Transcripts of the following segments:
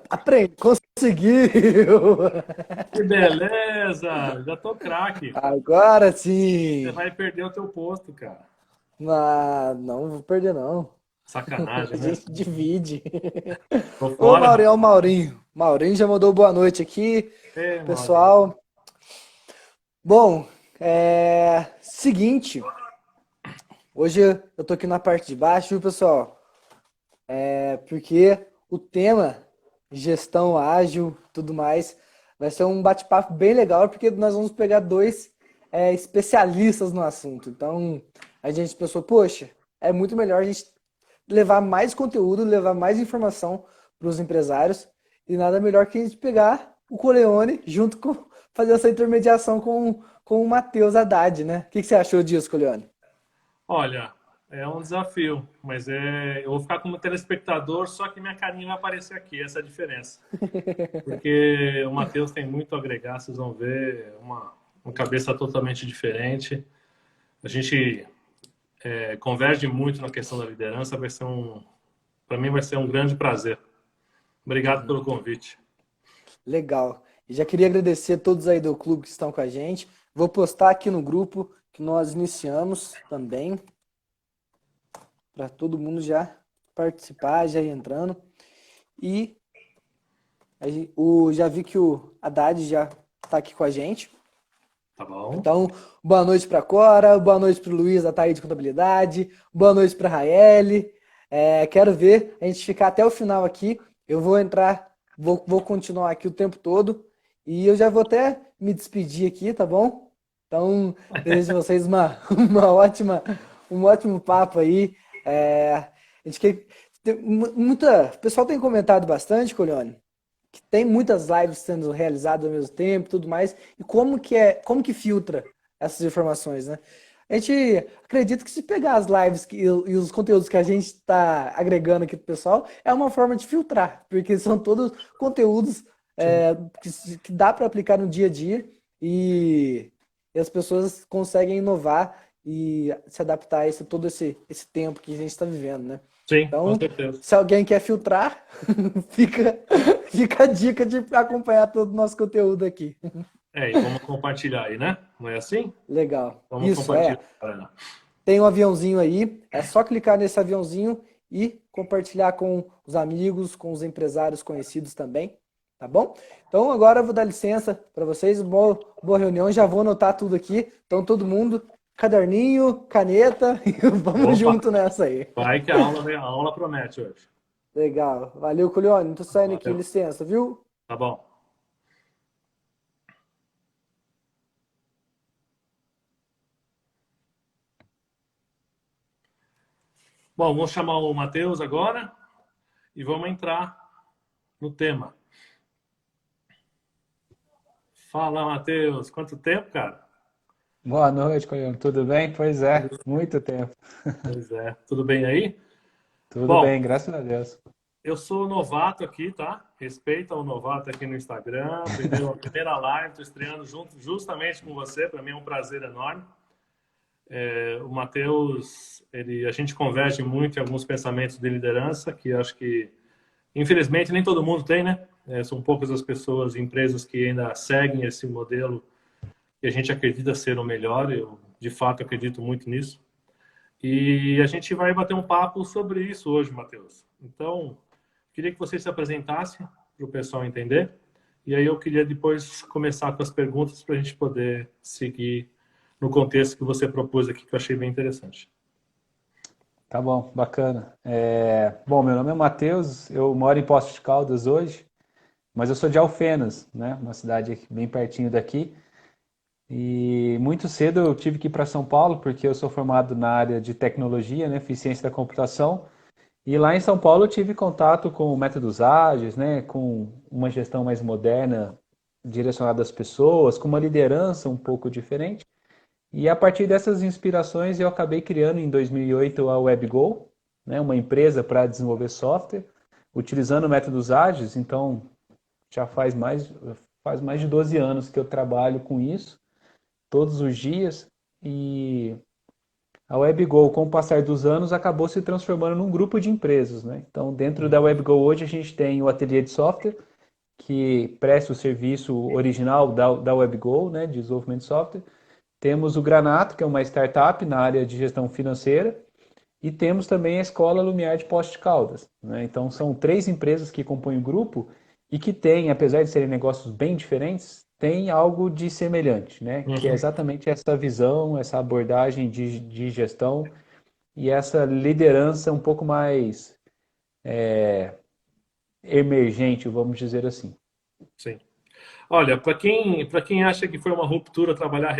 Aprende, conseguiu! Que beleza! Já tô craque. Agora Você sim! vai perder o teu posto, cara. Ah, não vou perder, não. A Sacanagem, né? gente divide. Tô Ô, fora, Maurinho, é o rapaz. Maurinho. Maurinho já mandou boa noite aqui, Ei, Maurinho. pessoal. Bom, seguinte, hoje eu tô aqui na parte de baixo, viu, pessoal? Porque o tema gestão ágil, tudo mais, vai ser um bate-papo bem legal, porque nós vamos pegar dois especialistas no assunto. Então, a gente pensou, poxa, é muito melhor a gente levar mais conteúdo, levar mais informação para os empresários, e nada melhor que a gente pegar o Coleone junto com fazer essa intermediação com o Matheus Haddad, né? O que você achou disso, Coleone? Olha, é um desafio, mas eu vou ficar como telespectador, só que minha carinha vai aparecer aqui, essa é a diferença. Porque o Matheus tem muito a agregar, vocês vão ver uma cabeça totalmente diferente. A gente converge muito na questão da liderança, para mim vai ser um grande prazer. Obrigado pelo convite. Legal. E já queria agradecer a todos aí do clube que estão com a gente. Vou postar aqui no grupo que nós iniciamos também, para todo mundo já participar, já ir entrando. E já vi que o Haddad já está aqui com a gente. Tá bom? Então, boa noite para Cora, boa noite para o Luiz, da TI de Contabilidade, boa noite para a Raeli. Quero ver a gente ficar até o final aqui. Eu vou entrar, vou continuar aqui o tempo todo e eu já vou até me despedir aqui, tá bom? Então, desejo a vocês um ótimo papo aí. A gente quer, o pessoal tem comentado bastante, Colione, que tem muitas lives sendo realizadas ao mesmo tempo, e tudo mais, e como que filtra essas informações, né? A gente acredita que se pegar as lives e os conteúdos que a gente está agregando aqui pro pessoal, é uma forma de filtrar, porque são todos conteúdos Sim. que dá para aplicar no dia a dia e, e as pessoas conseguem inovar e se adaptar a todo esse tempo que a gente está vivendo, né? Sim, com Então, certeza. se alguém quer filtrar, fica, fica a dica de acompanhar todo o nosso conteúdo aqui. E vamos compartilhar aí, né? Não é assim? Legal. Vamos Isso, compartilhar. Né? tem um aviãozinho aí, é só clicar nesse aviãozinho e compartilhar com os amigos, com os empresários conhecidos também, tá bom? Então agora eu vou dar licença para vocês, boa reunião, já vou anotar tudo aqui. Então todo mundo, caderninho, caneta, e vamos Opa, junto nessa aí. vai que a aula promete hoje. Legal. Valeu, Culione. Tô saindo aqui, Valeu. licença, viu? Tá bom. Bom, vamos chamar o Matheus agora e vamos entrar no tema. Fala, Matheus. Quanto tempo, cara? Boa noite, Coelho. Tudo bem? Pois é, muito tempo. Pois é. Tudo bem aí? Tudo Bom, bem, graças a Deus. eu sou novato aqui, tá? Respeita o novato aqui no Instagram. Primeira live, estou estreando justamente com você. Para mim é um prazer enorme. O Matheus, a gente converge muito em alguns pensamentos de liderança que acho que, infelizmente, nem todo mundo tem, né? São poucas as pessoas, empresas que ainda seguem esse modelo que a gente acredita ser o melhor. Eu, de fato, acredito muito nisso. E a gente vai bater um papo sobre isso hoje, Matheus. Então, queria que você se apresentasse para o pessoal entender. E aí eu queria depois começar com as perguntas para a gente poder seguir no contexto que você propôs aqui, que eu achei bem interessante. Tá bom, bacana. Bom, meu nome é Matheus, eu moro em Poços de Caldas hoje, mas eu sou de Alfenas, né? Uma cidade bem pertinho daqui. E muito cedo eu tive que ir para São Paulo, porque eu sou formado na área de tecnologia, né? Fiz ciência da computação. E lá em São Paulo eu tive contato com métodos ágeis, né? Com uma gestão mais moderna direcionada às pessoas, com uma liderança um pouco diferente. E a partir dessas inspirações eu acabei criando em 2008 a WebGo, né, uma empresa para desenvolver software, utilizando métodos ágeis. Então já faz mais de 12 anos que eu trabalho com isso, todos os dias. E a WebGo, com o passar dos anos, acabou se transformando num grupo de empresas, né? Então, dentro da WebGo hoje, a gente tem o ateliê de software, que presta o serviço original da WebGo, né, de desenvolvimento de software. Temos o Granato, que é uma startup na área de gestão financeira, e temos também a Escola Lumiar de Poços de Caldas, né? Então, são 3 empresas que compõem o grupo e que têm, apesar de serem negócios bem diferentes, têm algo de semelhante, né? Que é Uhum. exatamente essa visão, essa abordagem de gestão e essa liderança um pouco mais emergente, vamos dizer assim. Sim. Olha, para quem acha que foi uma ruptura trabalhar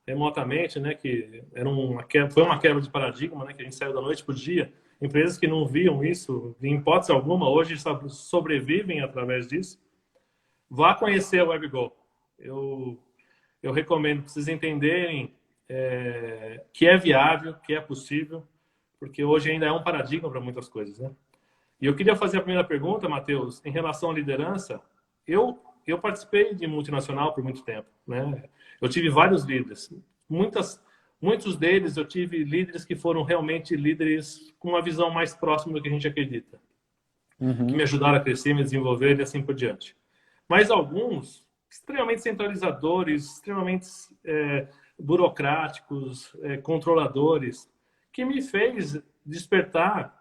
remotamente, né, que era foi uma quebra de paradigma, né, que a gente saiu da noite para o dia, empresas que não viam isso, em hipótese alguma, hoje sobrevivem através disso. Vá conhecer a WebGo. Eu, eu recomendo para vocês entenderem que é viável, que é possível, porque hoje ainda é um paradigma para muitas coisas, né? E eu queria fazer a primeira pergunta, Matheus, em relação à liderança. Eu participei de multinacional por muito tempo, né? Eu tive vários líderes. Muitos deles eu tive líderes que foram realmente líderes com uma visão mais próxima do que a gente acredita, que me Uhum. ajudaram a crescer, me desenvolver e assim por diante. Mas alguns extremamente centralizadores, extremamente burocráticos, controladores, que me fez despertar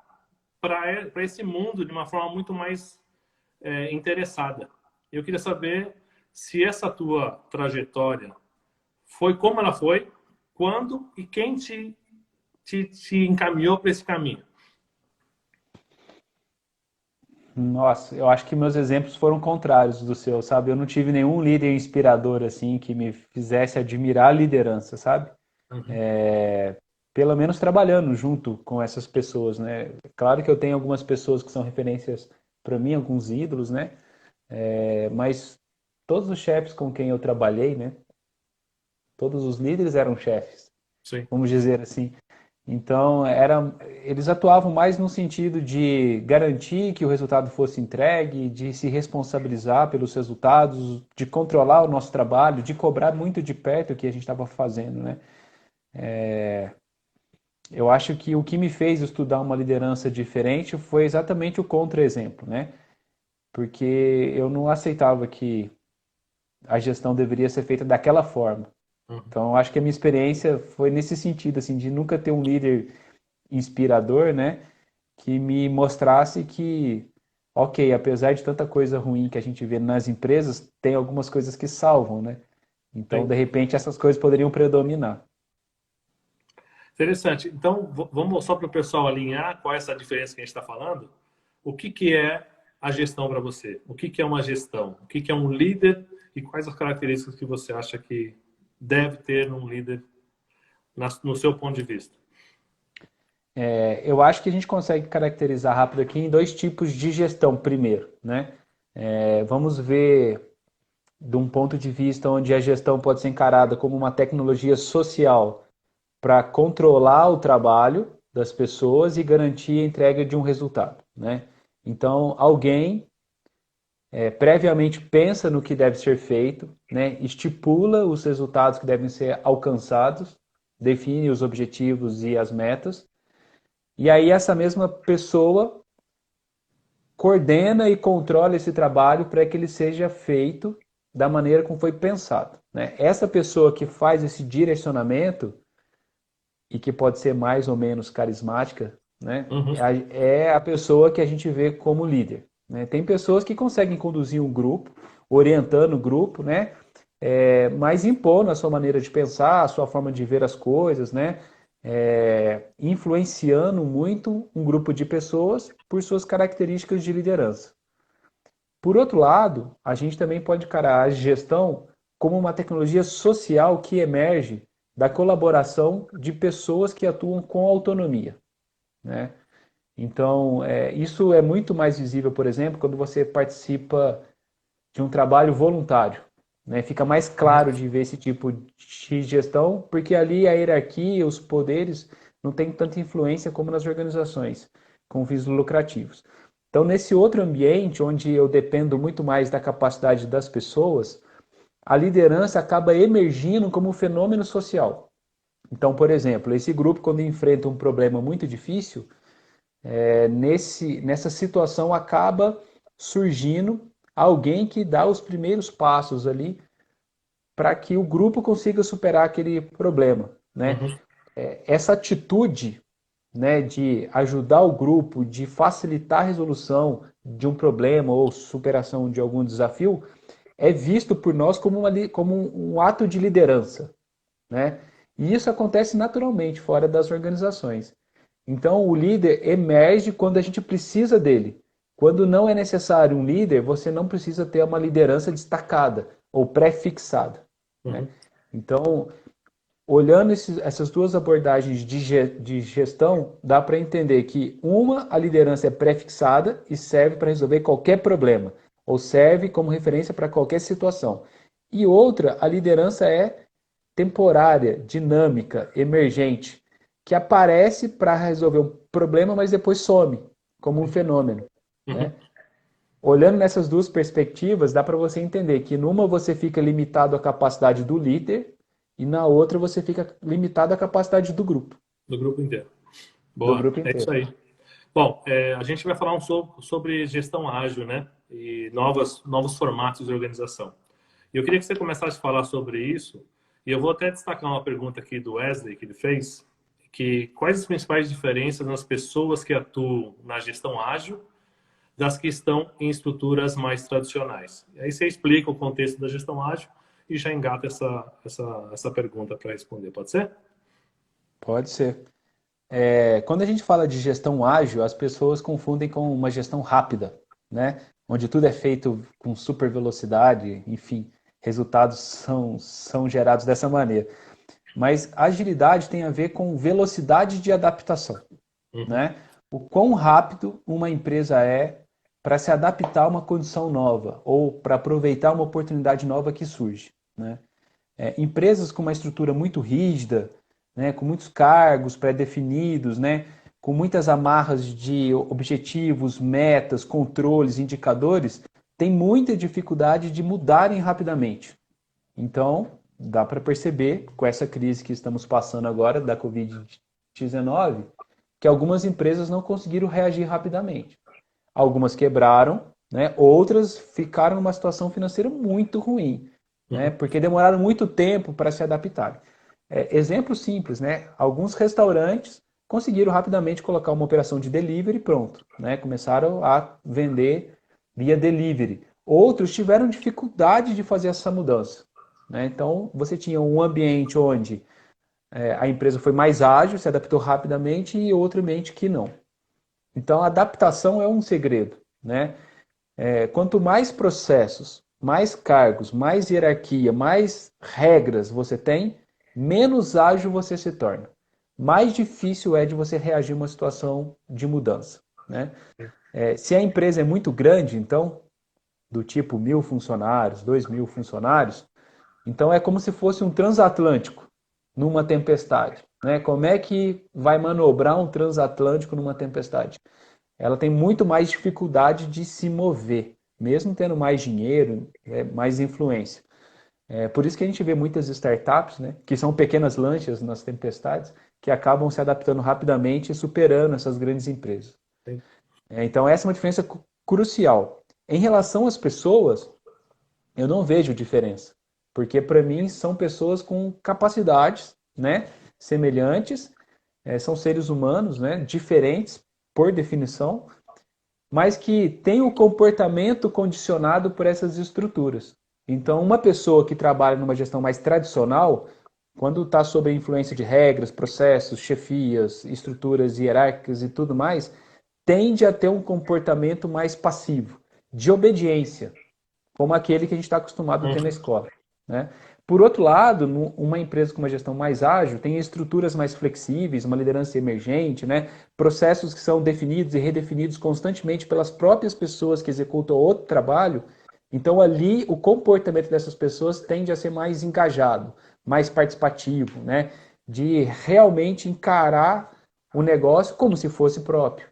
para esse mundo de uma forma muito mais interessada. Eu queria saber se essa tua trajetória foi como ela foi, quando e quem te encaminhou para esse caminho. Nossa, eu acho que meus exemplos foram contrários do seu, sabe? Eu não tive nenhum líder inspirador assim que me fizesse admirar a liderança, sabe? Uhum. Pelo menos trabalhando junto com essas pessoas, né? Claro que eu tenho algumas pessoas que são referências para mim, alguns ídolos, né? Mas todos os chefes com quem eu trabalhei, né? Todos os líderes eram chefes, Sim. vamos dizer assim. Então, eles atuavam mais no sentido de garantir que o resultado fosse entregue, de se responsabilizar pelos resultados, de controlar o nosso trabalho, de cobrar muito de perto o que a gente estava fazendo, né? Eu acho que o que me fez estudar uma liderança diferente foi exatamente o contra-exemplo, né? Porque eu não aceitava que a gestão deveria ser feita daquela forma. Uhum. Então, eu acho que a minha experiência foi nesse sentido, assim, de nunca ter um líder inspirador, né? Que me mostrasse que, ok, apesar de tanta coisa ruim que a gente vê nas empresas, tem algumas coisas que salvam, né? Então, Sim. de repente, essas coisas poderiam predominar. Interessante. Então, vamos só para o pessoal alinhar qual é essa diferença que a gente está falando. O que é a gestão para você? O que é uma gestão? O que é um líder? E quais as características que você acha que deve ter um líder no seu ponto de vista? Eu acho que a gente consegue caracterizar rápido aqui em 2 tipos de gestão, primeiro, né? Vamos ver de um ponto de vista onde a gestão pode ser encarada como uma tecnologia social para controlar o trabalho das pessoas e garantir a entrega de um resultado, né? Então, alguém previamente pensa no que deve ser feito, né? Estipula os resultados que devem ser alcançados, define os objetivos e as metas, e aí essa mesma pessoa coordena e controla esse trabalho para que ele seja feito da maneira como foi pensado, né? Essa pessoa que faz esse direcionamento e que pode ser mais ou menos carismática, né? Uhum. É a pessoa que a gente vê como líder, né? Tem pessoas que conseguem conduzir um grupo, orientando o grupo, né? Mas impondo a sua maneira de pensar, a sua forma de ver as coisas, né? Influenciando muito um grupo de pessoas por suas características de liderança. Por outro lado, a gente também pode encarar a gestão como uma tecnologia social que emerge da colaboração de pessoas que atuam com autonomia, né? Então, isso é muito mais visível, por exemplo, quando você participa de um trabalho voluntário, né? Fica mais claro de ver esse tipo de gestão, porque ali a hierarquia, os poderes não têm tanta influência como nas organizações com fins lucrativos. Então, nesse outro ambiente, onde eu dependo muito mais da capacidade das pessoas, a liderança acaba emergindo como um fenômeno social. Então, por exemplo, esse grupo, quando enfrenta um problema muito difícil, nessa situação acaba surgindo alguém que dá os primeiros passos ali para que o grupo consiga superar aquele problema, né? Uhum. Essa atitude, né, de ajudar o grupo, de facilitar a resolução de um problema ou superação de algum desafio, é visto por nós como um ato de liderança, né? E isso acontece naturalmente fora das organizações. Então, o líder emerge quando a gente precisa dele. Quando não é necessário um líder, você não precisa ter uma liderança destacada ou pré-fixada, né? Uhum. Então, olhando essas duas abordagens de gestão, dá para entender que a liderança é pré-fixada e serve para resolver qualquer problema, ou serve como referência para qualquer situação. E outra, a liderança é temporária, dinâmica, emergente, que aparece para resolver um problema, mas depois some, como um fenômeno, né? Uhum. Olhando nessas duas perspectivas, dá para você entender que numa você fica limitado à capacidade do líder e na outra você fica limitado à capacidade do grupo, Do grupo inteiro. do Boa, grupo é isso inteiro. aí. Bom, a gente vai falar sobre gestão ágil, né? E novos formatos de organização. E eu queria que você começasse a falar sobre isso. E eu vou até destacar uma pergunta aqui do Wesley, que ele fez, que quais as principais diferenças nas pessoas que atuam na gestão ágil das que estão em estruturas mais tradicionais? E aí você explica o contexto da gestão ágil e já engata essa pergunta para responder, pode ser? Pode ser. Quando a gente fala de gestão ágil, as pessoas confundem com uma gestão rápida, né? Onde tudo é feito com super velocidade, enfim, resultados são gerados dessa maneira. Mas agilidade tem a ver com velocidade de adaptação, Uhum. né? O quão rápido uma empresa é para se adaptar a uma condição nova ou para aproveitar uma oportunidade nova que surge, né? Empresas com uma estrutura muito rígida, né, com muitos cargos pré-definidos, né, com muitas amarras de objetivos, metas, controles, indicadores, têm muita dificuldade de mudarem rapidamente. Então, dá para perceber, com essa crise que estamos passando agora da Covid-19, que algumas empresas não conseguiram reagir rapidamente. Algumas quebraram, né? Outras ficaram numa situação financeira muito ruim, né? Uhum. Porque demoraram muito tempo para se adaptar. Exemplo simples, né? Alguns restaurantes conseguiram rapidamente colocar uma operação de delivery e pronto, né? Começaram a vender via delivery. Outros tiveram dificuldade de fazer essa mudança, né? Então, você tinha um ambiente onde a empresa foi mais ágil, se adaptou rapidamente, e outro ambiente que não. Então, a adaptação é um segredo, né? Quanto mais processos, mais cargos, mais hierarquia, mais regras você tem, menos ágil você se torna. Mais difícil é de você reagir a uma situação de mudança, né? Se a empresa é muito grande, então, do tipo 1.000 funcionários, 2.000 funcionários, então é como se fosse um transatlântico numa tempestade, né? Como é que vai manobrar um transatlântico numa tempestade? Ela tem muito mais dificuldade de se mover, mesmo tendo mais dinheiro, mais influência. Por isso que a gente vê muitas startups, né, que são pequenas lanchas nas tempestades, que acabam se adaptando rapidamente e superando essas grandes empresas. Sim. Então essa é uma diferença crucial. Em relação às pessoas, eu não vejo diferença, porque para mim são pessoas com capacidades, né, semelhantes, são seres humanos, né, diferentes por definição, mas que têm o comportamento condicionado por essas estruturas. Então, uma pessoa que trabalha numa gestão mais tradicional, quando está sob a influência de regras, processos, chefias, estruturas hierárquicas e tudo mais, tende a ter um comportamento mais passivo, de obediência, como aquele que a gente está acostumado a ter na Uhum. escola, né? Por outro lado, uma empresa com uma gestão mais ágil tem estruturas mais flexíveis, uma liderança emergente, né? Processos que são definidos e redefinidos constantemente pelas próprias pessoas que executam outro trabalho. Então, ali, o comportamento dessas pessoas tende a ser mais engajado, mais participativo, né? De realmente encarar o negócio como se fosse próprio,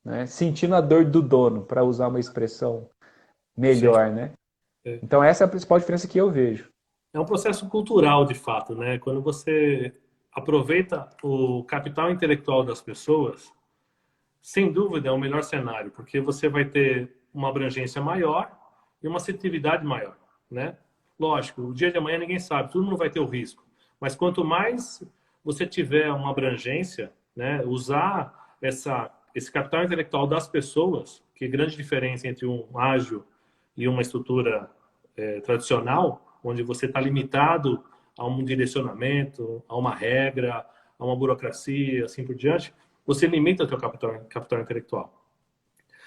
né? Sentindo a dor do dono, para usar uma expressão Sim. melhor, né? É. Então essa é a principal diferença que eu vejo. É um processo cultural, de fato, né? Quando você aproveita o capital intelectual das pessoas, sem dúvida é o melhor cenário, porque você vai ter uma abrangência maior e uma assertividade maior, né? Lógico, o dia de amanhã ninguém sabe, todo mundo vai ter o risco. Mas quanto mais você tiver uma abrangência, né, usar esse capital intelectual das pessoas, que é grande diferença entre um ágil e uma estrutura tradicional, onde você está limitado a um direcionamento, a uma regra, a uma burocracia, assim por diante, você limita o seu capital intelectual.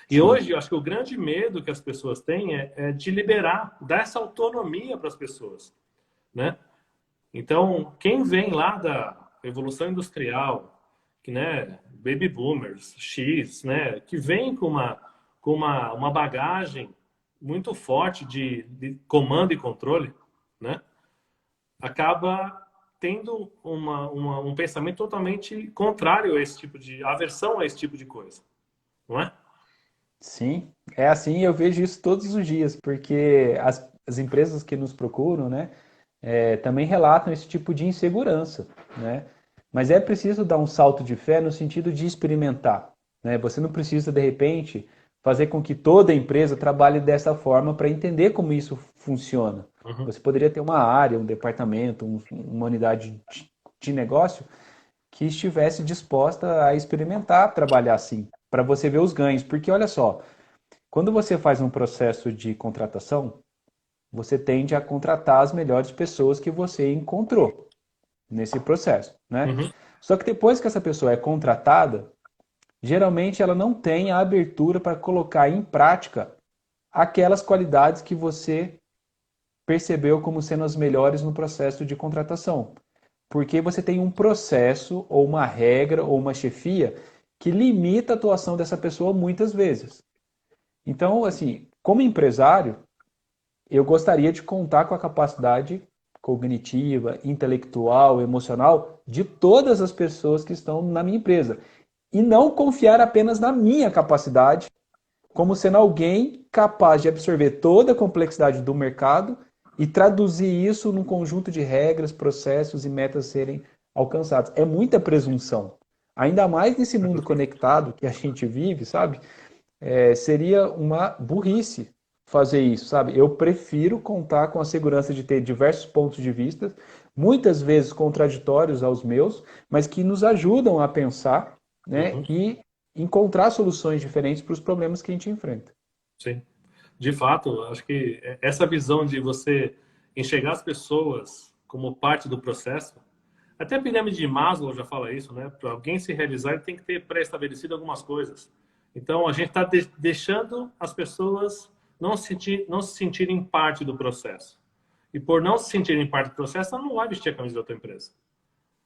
E Sim. hoje, eu acho que o grande medo que as pessoas têm é de liberar, dar essa autonomia para as pessoas, né? Então, quem vem lá da Revolução Industrial, que, né, baby boomers, X, né, que vem com uma bagagem muito forte de comando e controle, né, acaba tendo um pensamento totalmente contrário a esse tipo de aversão a esse tipo de coisa, não é? Sim, é assim, eu vejo isso todos os dias, porque as empresas que nos procuram, né, também relatam esse tipo de insegurança, né? Mas é preciso dar um salto de fé no sentido de experimentar, né? Você não precisa, de repente, fazer com que toda empresa trabalhe dessa forma para entender como isso funciona. Uhum. Você poderia ter uma área, um departamento, uma unidade de negócio que estivesse disposta a experimentar trabalhar assim, para você ver os ganhos. Porque olha só, quando você faz um processo de contratação, você tende a contratar as melhores pessoas que você encontrou nesse processo, né? Uhum. Só que depois que essa pessoa é contratada, geralmente ela não tem a abertura para colocar em prática aquelas qualidades que você percebeu como sendo as melhores no processo de contratação. Porque você tem um processo, ou uma regra, ou uma chefia que limita a atuação dessa pessoa muitas vezes. Então, assim, como empresário, eu gostaria de contar com a capacidade cognitiva, intelectual, emocional de todas as pessoas que estão na minha empresa. E não confiar apenas na minha capacidade, como sendo alguém capaz de absorver toda a complexidade do mercado e traduzir isso num conjunto de regras, processos e metas a serem alcançados. É muita presunção. Ainda mais nesse mundo conectado que a gente vive, sabe? Seria uma burrice fazer isso, sabe? Eu prefiro contar com a segurança de ter diversos pontos de vista, muitas vezes contraditórios aos meus, mas que nos ajudam a pensar, né? Uhum. E encontrar soluções diferentes para os problemas que a gente enfrenta. Sim. De fato, acho que essa visão de você enxergar as pessoas como parte do processo, até a pirâmide de Maslow já fala isso, né? Para alguém se realizar, ele tem que ter pré-estabelecido algumas coisas. Então, a gente está deixando as pessoas não se sentirem parte do processo. E por não se sentirem parte do processo, ela não vai vestir a camisa da tua empresa.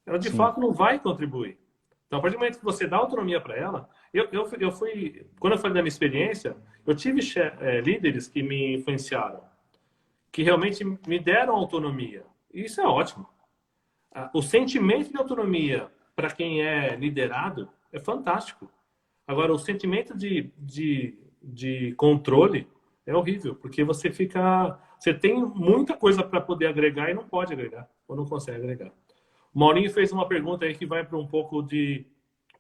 Ela, de Sim, fato, não vai contribuir. Então, a partir do momento que você dá autonomia para ela, eu fui, quando eu falei da minha experiência, eu tive líderes que me influenciaram, que realmente me deram autonomia. E isso é ótimo. O sentimento de autonomia para quem é liderado é fantástico. Agora, o sentimento de controle é horrível, porque você tem muita coisa para poder agregar e não pode agregar, ou não consegue agregar. O Maurinho fez uma pergunta aí que vai para um pouco de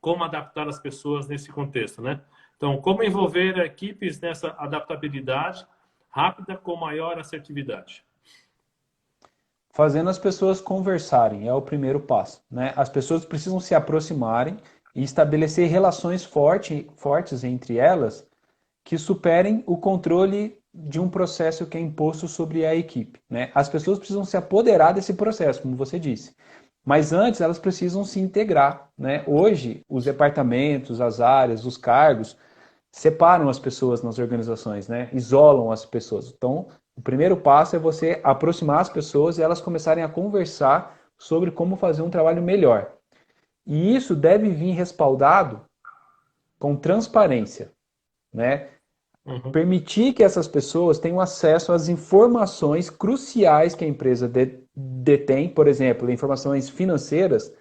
como adaptar as pessoas nesse contexto, né? Então, como envolver equipes nessa adaptabilidade rápida com maior assertividade? fazendo as pessoas conversarem é o primeiro passo, né? As pessoas precisam se aproximarem e estabelecer relações fortes entre elas que superem o controle de um processo que é imposto sobre a equipe, né? As pessoas precisam se apoderar desse processo, como você disse. Mas antes elas precisam se integrar, né? Hoje, os departamentos, as áreas, os cargos separam as pessoas nas organizações, né? Isolam as pessoas. Então, o primeiro passo é você aproximar as pessoas e elas começarem a conversar sobre como fazer um trabalho melhor. E isso deve vir respaldado com transparência, né? Uhum. Permitir que essas pessoas tenham acesso às informações cruciais que a empresa detém, por exemplo, informações financeiras,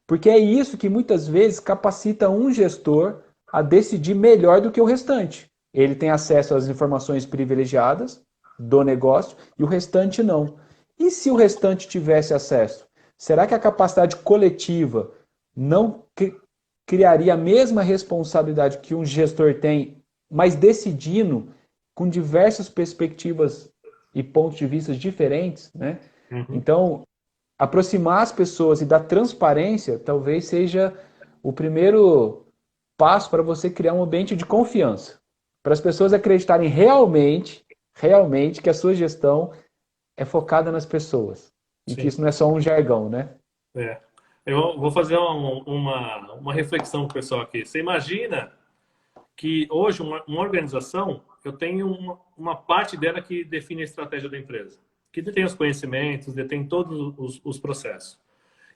porque é isso que muitas vezes capacita um gestor a decidir melhor do que o restante. Ele tem acesso às informações privilegiadas do negócio e o restante não. E se o restante tivesse acesso? será que a capacidade coletiva não criaria a mesma responsabilidade que um gestor tem, mas decidindo com diversas perspectivas e pontos de vista diferentes, né? Uhum. Então, aproximar as pessoas e dar transparência talvez seja o primeiro passo para você criar um ambiente de confiança, para as pessoas acreditarem realmente que a sua gestão é focada nas pessoas e que Sim. isso não é só um jargão, né? É. Eu vou fazer uma reflexão com o pessoal aqui. Você imagina que hoje uma organização, eu tenho uma parte dela que define a estratégia da empresa, que detém os conhecimentos, detém todos os processos.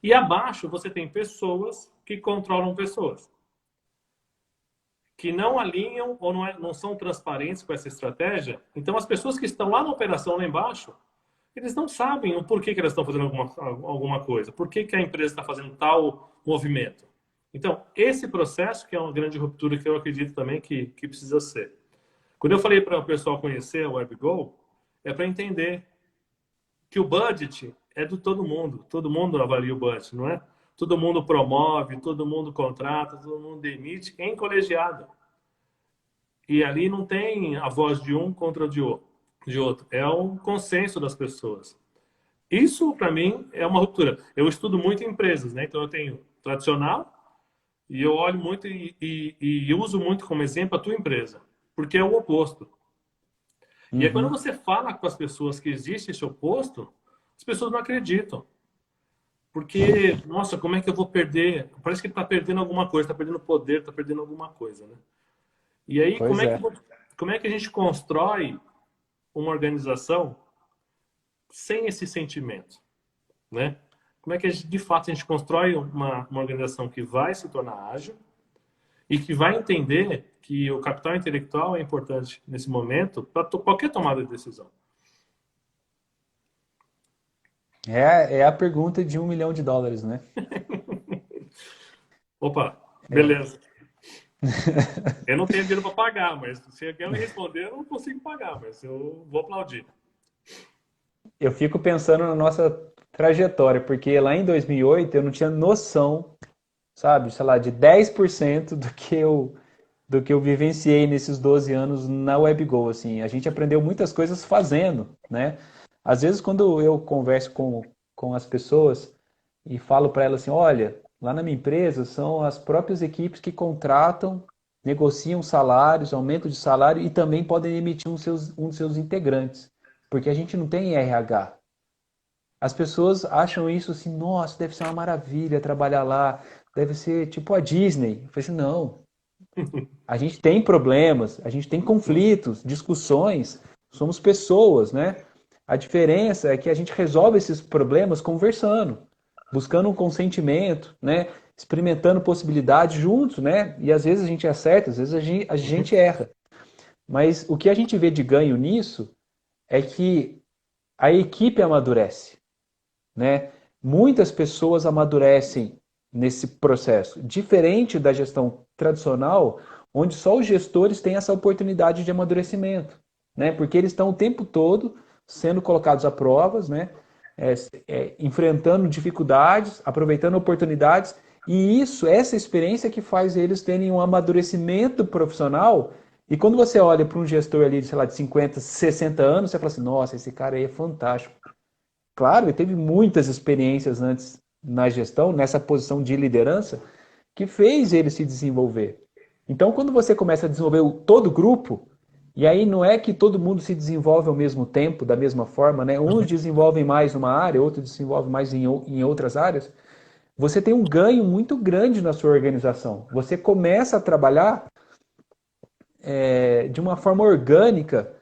E abaixo você tem pessoas que controlam pessoas, que não alinham ou não são transparentes com essa estratégia. Então as pessoas que estão lá na operação, lá embaixo, eles não sabem o porquê que elas estão fazendo alguma coisa, por que a empresa está fazendo tal movimento. Então, esse processo que é uma grande ruptura que eu acredito também que precisa ser. Quando eu falei para o pessoal conhecer a WebGo, é para entender que o budget é de todo mundo avalia o budget, não é? Todo mundo promove, todo mundo contrata, todo mundo demite em colegiado. E ali não tem a voz de um contra de outro. É um consenso das pessoas. Isso, para mim, é uma ruptura. Eu estudo muito em empresas, né? Então, eu tenho tradicional e eu olho muito e uso muito como exemplo a tua empresa, porque é o oposto. E aí, quando Uhum. você fala com as pessoas que existe esse oposto, as pessoas não acreditam. Porque, nossa, como é que eu vou perder? Parece que ele está perdendo alguma coisa, está perdendo poder, está perdendo alguma coisa, né? E aí, Pois é. como é que a gente constrói uma organização sem esse sentimento, né? Como é que de fato a gente constrói uma organização que vai se tornar ágil e que vai entender que o capital intelectual é importante nesse momento para qualquer tomada de decisão. É a pergunta de US$ 1 milhão, né? Opa, beleza. Eu não tenho dinheiro para pagar, mas se alguém me responder, eu não consigo pagar, mas eu vou aplaudir. Eu fico pensando na nossa trajetória, porque lá em 2008 eu não tinha noção, sabe, sei lá, de 10% do que eu vivenciei nesses 12 anos na WebGo, assim. A gente aprendeu muitas coisas fazendo, né? Às vezes quando eu converso com as pessoas e falo para elas assim, olha, lá na minha empresa são as próprias equipes que contratam, negociam salários, aumento de salário e também podem emitir um dos seus integrantes, porque a gente não tem RH. As pessoas acham isso assim, nossa, deve ser uma maravilha trabalhar lá, deve ser tipo a Disney. Eu falei assim, não, a gente tem problemas, a gente tem conflitos, discussões, somos pessoas, né? A diferença é que a gente resolve esses problemas conversando, buscando um consentimento, né? Experimentando possibilidades juntos, né? E às vezes a gente acerta, às vezes a gente erra. Mas o que a gente vê de ganho nisso é que a equipe amadurece, né? Muitas pessoas amadurecem nesse processo, diferente da gestão tradicional, onde só os gestores têm essa oportunidade de amadurecimento, né? Porque eles estão o tempo todo sendo colocados a provas, né? Enfrentando dificuldades, aproveitando oportunidades, e essa experiência que faz eles terem um amadurecimento profissional. E quando você olha para um gestor ali, sei lá, de 50, 60 anos, você fala assim, nossa, esse cara aí é fantástico. Claro, ele teve muitas experiências antes na gestão, nessa posição de liderança, que fez ele se desenvolver. Então, quando você começa a desenvolver todo o grupo, e aí não é que todo mundo se desenvolve ao mesmo tempo, da mesma forma, né? Uns desenvolvem mais numa área, outros desenvolvem mais em outras áreas. Você tem um ganho muito grande na sua organização. Você começa a trabalhar de uma forma orgânica,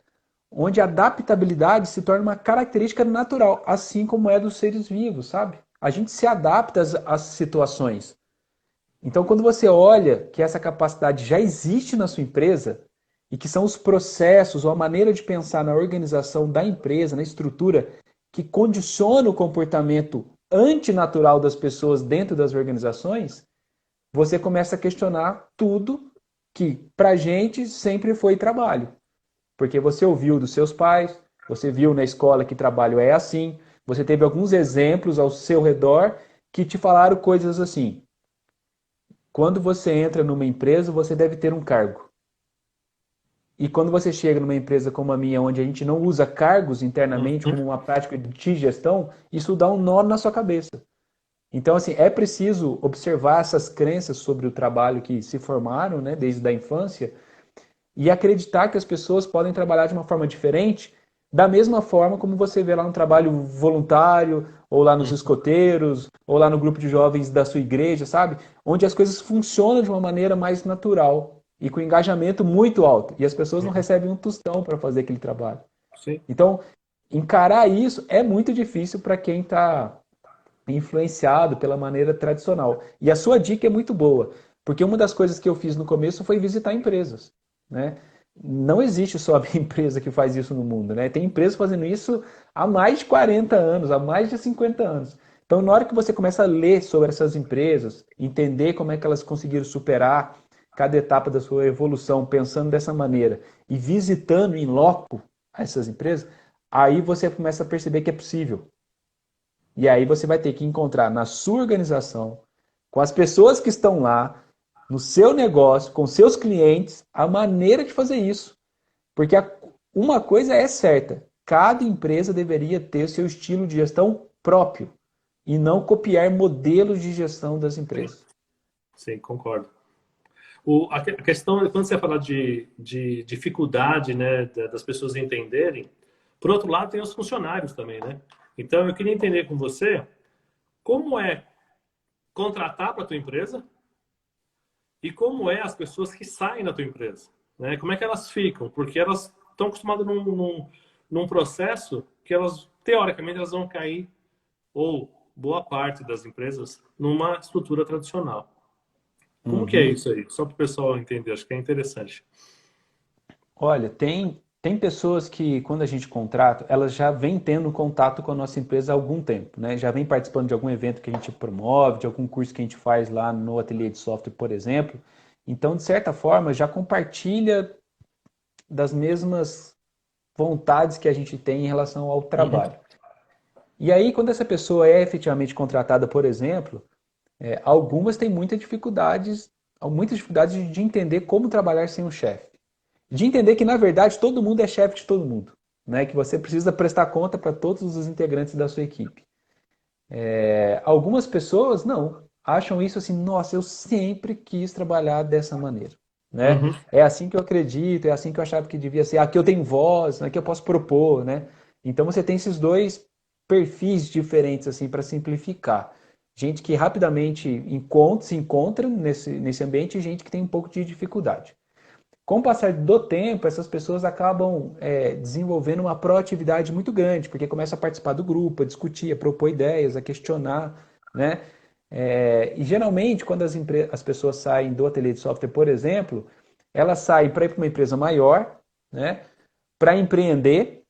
onde a adaptabilidade se torna uma característica natural, assim como é dos seres vivos, sabe? A gente se adapta às situações. Então, quando você olha que essa capacidade já existe na sua empresa e que são os processos ou a maneira de pensar na organização da empresa, na estrutura, que condiciona o comportamento antinatural das pessoas dentro das organizações, você começa a questionar tudo que, pra gente, sempre foi trabalho. Porque você ouviu dos seus pais, você viu na escola que trabalho é assim, Você teve alguns exemplos ao seu redor que te falaram coisas assim. Quando você entra numa empresa, você deve ter um cargo. E quando você chega numa empresa como a minha, onde a gente não usa cargos internamente Uhum. como uma prática de gestão, isso dá um nó na sua cabeça. Então, assim, é preciso observar essas crenças sobre o trabalho que se formaram, né, desde a infância, e acreditar que as pessoas podem trabalhar de uma forma diferente, da mesma forma como você vê lá no trabalho voluntário, ou lá nos Uhum. escoteiros, ou lá no grupo de jovens da sua igreja, sabe? Onde as coisas funcionam de uma maneira mais natural e com engajamento muito alto. E as pessoas não Uhum. recebem um tostão para fazer aquele trabalho. Sim. Então, encarar isso é muito difícil para quem está influenciado pela maneira tradicional. E a sua dica é muito boa, porque uma das coisas que eu fiz no começo foi visitar empresas, né? Não existe só a minha empresa que faz isso no mundo, né? Tem empresas fazendo isso há mais de 40 anos, há mais de 50 anos. Então, na hora que você começa a ler sobre essas empresas, entender como é que elas conseguiram superar cada etapa da sua evolução, pensando dessa maneira e visitando em loco essas empresas, aí você começa a perceber que é possível. E aí você vai ter que encontrar na sua organização, com as pessoas que estão lá, no seu negócio, com seus clientes, a maneira de fazer isso. Porque uma coisa é certa, cada empresa deveria ter seu estilo de gestão próprio e não copiar modelos de gestão das Sim. empresas. Sim, concordo. A questão é quando você fala de dificuldade, né, das pessoas entenderem, por outro lado, tem os funcionários também, né? Então, eu queria entender com você como é contratar para a tua empresa e como é as pessoas que saem da tua empresa, né? Como é que elas ficam? Porque elas estão acostumadas num processo que elas, teoricamente, elas vão cair, ou boa parte das empresas, numa estrutura tradicional. Como que é Uhum. isso aí? Só para o pessoal entender, acho que é interessante. Olha, tem pessoas que, quando a gente contrata, elas já vêm tendo contato com a nossa empresa há algum tempo, né? Já vem participando de algum evento que a gente promove, de algum curso que a gente faz lá no ateliê de software, por exemplo. Então, de certa forma, já compartilha das mesmas vontades que a gente tem em relação ao Uhum. trabalho. E aí, quando essa pessoa é efetivamente contratada, por exemplo, algumas têm muitas dificuldades de entender como trabalhar sem um chefe. De entender que, na verdade, todo mundo é chefe de todo mundo. Né? Que você precisa prestar conta para todos os integrantes da sua equipe. Algumas pessoas, não. Acham isso assim, nossa, eu sempre quis trabalhar dessa maneira. Né? Uhum. É assim que eu acredito, é assim que eu achava que devia ser. Aqui eu tenho voz, aqui eu posso propor. Né? Então você tem esses dois perfis diferentes assim para simplificar. Gente que rapidamente se encontra nesse ambiente e gente que tem um pouco de dificuldade. Com o passar do tempo, essas pessoas acabam desenvolvendo uma proatividade muito grande, porque começam a participar do grupo, a discutir, a propor ideias, a questionar, né? E geralmente, quando as pessoas saem do ateliê de software, por exemplo, elas saem para ir para uma empresa maior, né? Para empreender,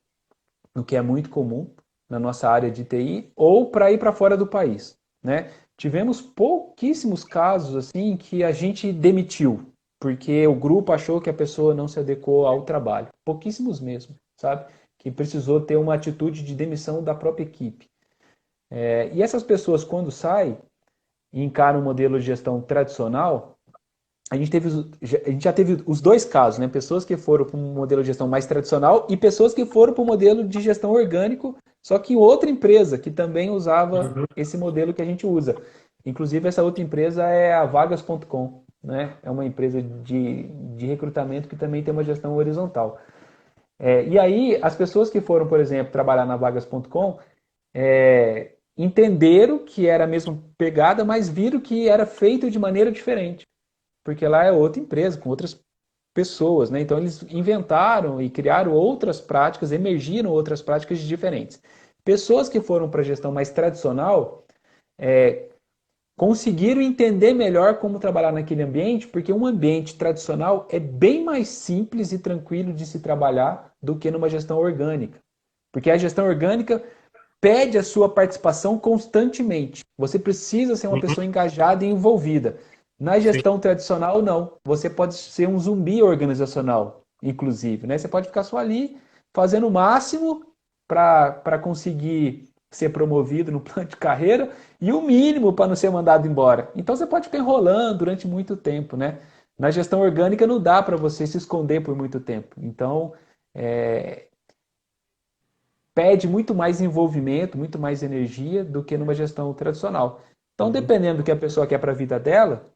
o que é muito comum na nossa área de TI, ou para ir para fora do país, né? Tivemos pouquíssimos casos assim que a gente demitiu, porque o grupo achou que a pessoa não se adequou ao trabalho. Pouquíssimos mesmo, sabe? Que precisou ter uma atitude de demissão da própria equipe. E essas pessoas, quando saem e encaram um modelo de gestão tradicional, a gente já teve os dois casos, né? Pessoas que foram para um modelo de gestão mais tradicional e pessoas que foram para um modelo de gestão orgânico, só que em outra empresa que também usava Uhum. esse modelo que a gente usa. Inclusive, essa outra empresa é a Vagas.com, né? É uma empresa de recrutamento que também tem uma gestão horizontal. E aí, as pessoas que foram, por exemplo, trabalhar na Vagas.com entenderam que era a mesma pegada, mas viram que era feito de maneira diferente porque lá é outra empresa, com outras pessoas, né? Então eles inventaram e criaram outras práticas, emergiram outras práticas diferentes. Pessoas que foram para a gestão mais tradicional conseguiram entender melhor como trabalhar naquele ambiente, porque um ambiente tradicional é bem mais simples e tranquilo de se trabalhar do que numa gestão orgânica. Porque a gestão orgânica pede a sua participação constantemente. Você precisa ser uma Uhum. pessoa engajada e envolvida. Na Sim. gestão tradicional, não. Você pode ser um zumbi organizacional, inclusive. Né? Você pode ficar só ali fazendo o máximo para conseguir ser promovido no plano de carreira e o mínimo para não ser mandado embora. Então você pode ficar enrolando durante muito tempo, né? Na gestão orgânica não dá para você se esconder por muito tempo. Então, é, pede muito mais envolvimento, muito mais energia do que numa gestão tradicional. Então, Uhum. dependendo do que a pessoa quer para a vida dela,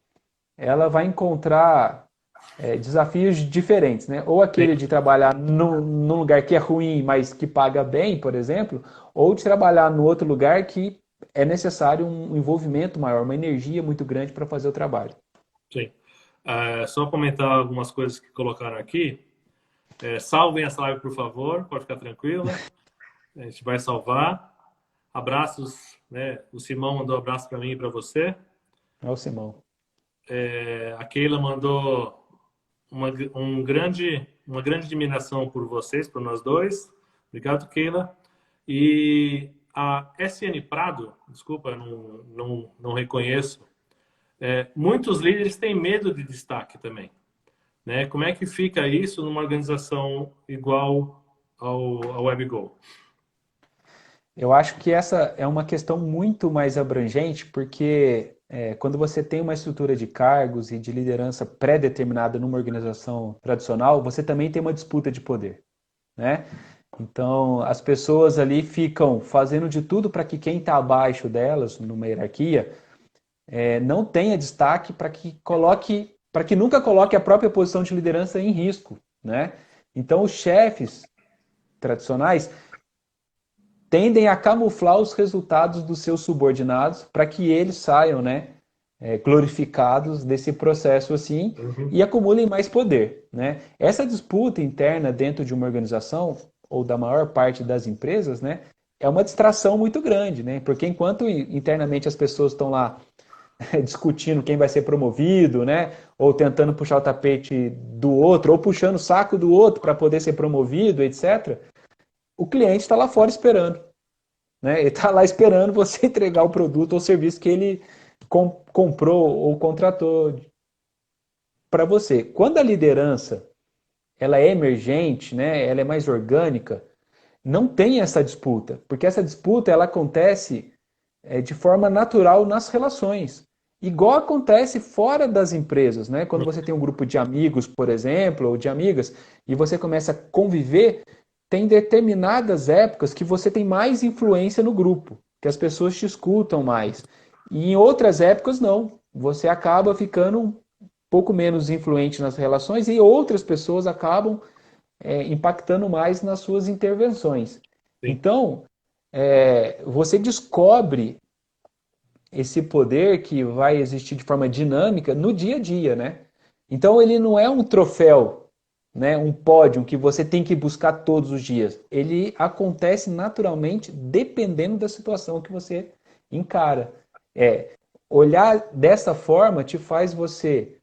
ela vai encontrar desafios diferentes, né? Ou aquele de trabalhar num lugar que é ruim, mas que paga bem, por exemplo, ou de trabalhar no outro lugar que é necessário um envolvimento maior, uma energia muito grande para fazer o trabalho. Sim. Só comentar algumas coisas que colocaram aqui. Salvem essa live, por favor, pode ficar tranquila. A gente vai salvar. Abraços, né? O Simão mandou abraço para mim e para você. É o Simão. A Keila mandou uma grande admiração por vocês, por nós dois. Obrigado, Keila. E a SN Prado, desculpa, eu não reconheço. Muitos líderes têm medo de destaque também, né? Como é que fica isso numa organização igual ao WebGo? Eu acho que essa é uma questão muito mais abrangente, porque quando você tem uma estrutura de cargos e de liderança pré-determinada numa organização tradicional, você também tem uma disputa de poder, né? Então, as pessoas ali ficam fazendo de tudo para que quem está abaixo delas, numa hierarquia, não tenha destaque para que nunca coloque a própria posição de liderança em risco, né? Então, os chefes tradicionais tendem a camuflar os resultados dos seus subordinados para que eles saiam, né, glorificados desse processo assim Uhum. e acumulem mais poder, né? Essa disputa interna dentro de uma organização ou da maior parte das empresas, né, é uma distração muito grande, né? Porque enquanto internamente as pessoas estão lá discutindo quem vai ser promovido, né, ou tentando puxar o tapete do outro, ou puxando o saco do outro para poder ser promovido, etc., o cliente está lá fora esperando. Né? Ele está lá esperando você entregar o produto ou serviço que ele comprou ou contratou para você. Quando a liderança ela é emergente, né? Ela é mais orgânica, não tem essa disputa, porque essa disputa ela acontece de forma natural nas relações. Igual acontece fora das empresas, né? Quando você tem um grupo de amigos, por exemplo, ou de amigas, e você começa a conviver, tem determinadas épocas que você tem mais influência no grupo, que as pessoas te escutam mais. E em outras épocas, não. Você acaba ficando um pouco menos influente nas relações e outras pessoas acabam impactando mais nas suas intervenções. Sim. Então, você descobre esse poder que vai existir de forma dinâmica no dia a dia, né? Então ele não é um troféu, né, um pódio que você tem que buscar todos os dias. Ele acontece naturalmente dependendo da situação que você encara. Olhar dessa forma te faz você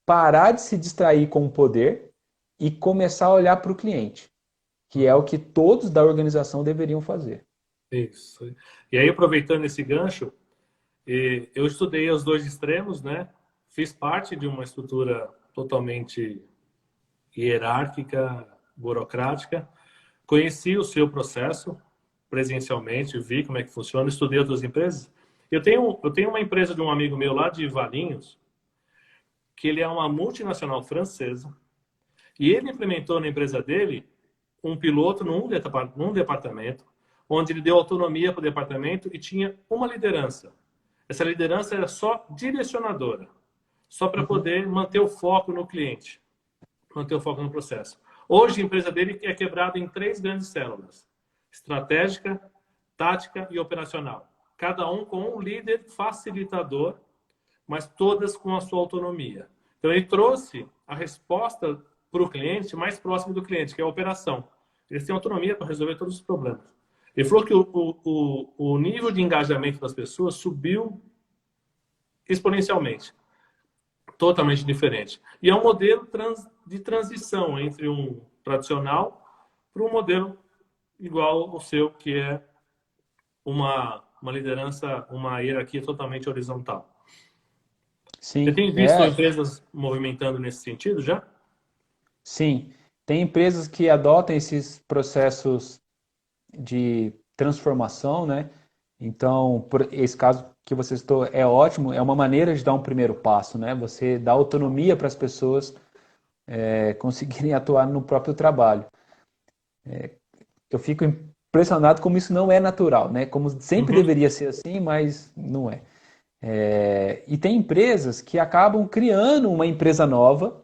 parar de se distrair com o poder e começar a olhar para o cliente, que é o que todos da organização deveriam fazer. Isso. E aí, aproveitando esse gancho, eu estudei os dois extremos, né? Fiz parte de uma estrutura totalmente hierárquica, burocrática. Conheci o seu processo presencialmente, vi como é que funciona, estudei outras empresas. Eu tenho uma empresa de um amigo meu lá de Valinhos, que ele é uma multinacional francesa, e ele implementou na empresa dele um piloto num departamento, onde ele deu autonomia para o departamento e tinha uma liderança. Essa liderança era só direcionadora, só para poder manter o foco no cliente, manter o foco no processo. Hoje, a empresa dele é quebrada em 3 grandes células: estratégica, tática e operacional. Cada um com um líder facilitador, mas todas com a sua autonomia. Então, ele trouxe a resposta para o cliente mais próximo do cliente, que é a operação. Eles têm autonomia para resolver todos os problemas. Ele falou que o nível de engajamento das pessoas subiu exponencialmente. Totalmente diferente. E é um modelo de transição entre um tradicional para um modelo igual ao seu, que é uma liderança, uma hierarquia totalmente horizontal. Você Sim, tem visto empresas movimentando nesse sentido já? sim. Tem empresas que adotam esses processos de transformação, né? Então, por esse caso que você citou é ótimo, é uma maneira de dar um primeiro passo, né? Você dá autonomia para as pessoas conseguirem atuar no próprio trabalho. Eu fico impressionado como isso não é natural, né? Como sempre Uhum. deveria ser assim, mas não é. E tem empresas que acabam criando uma empresa nova,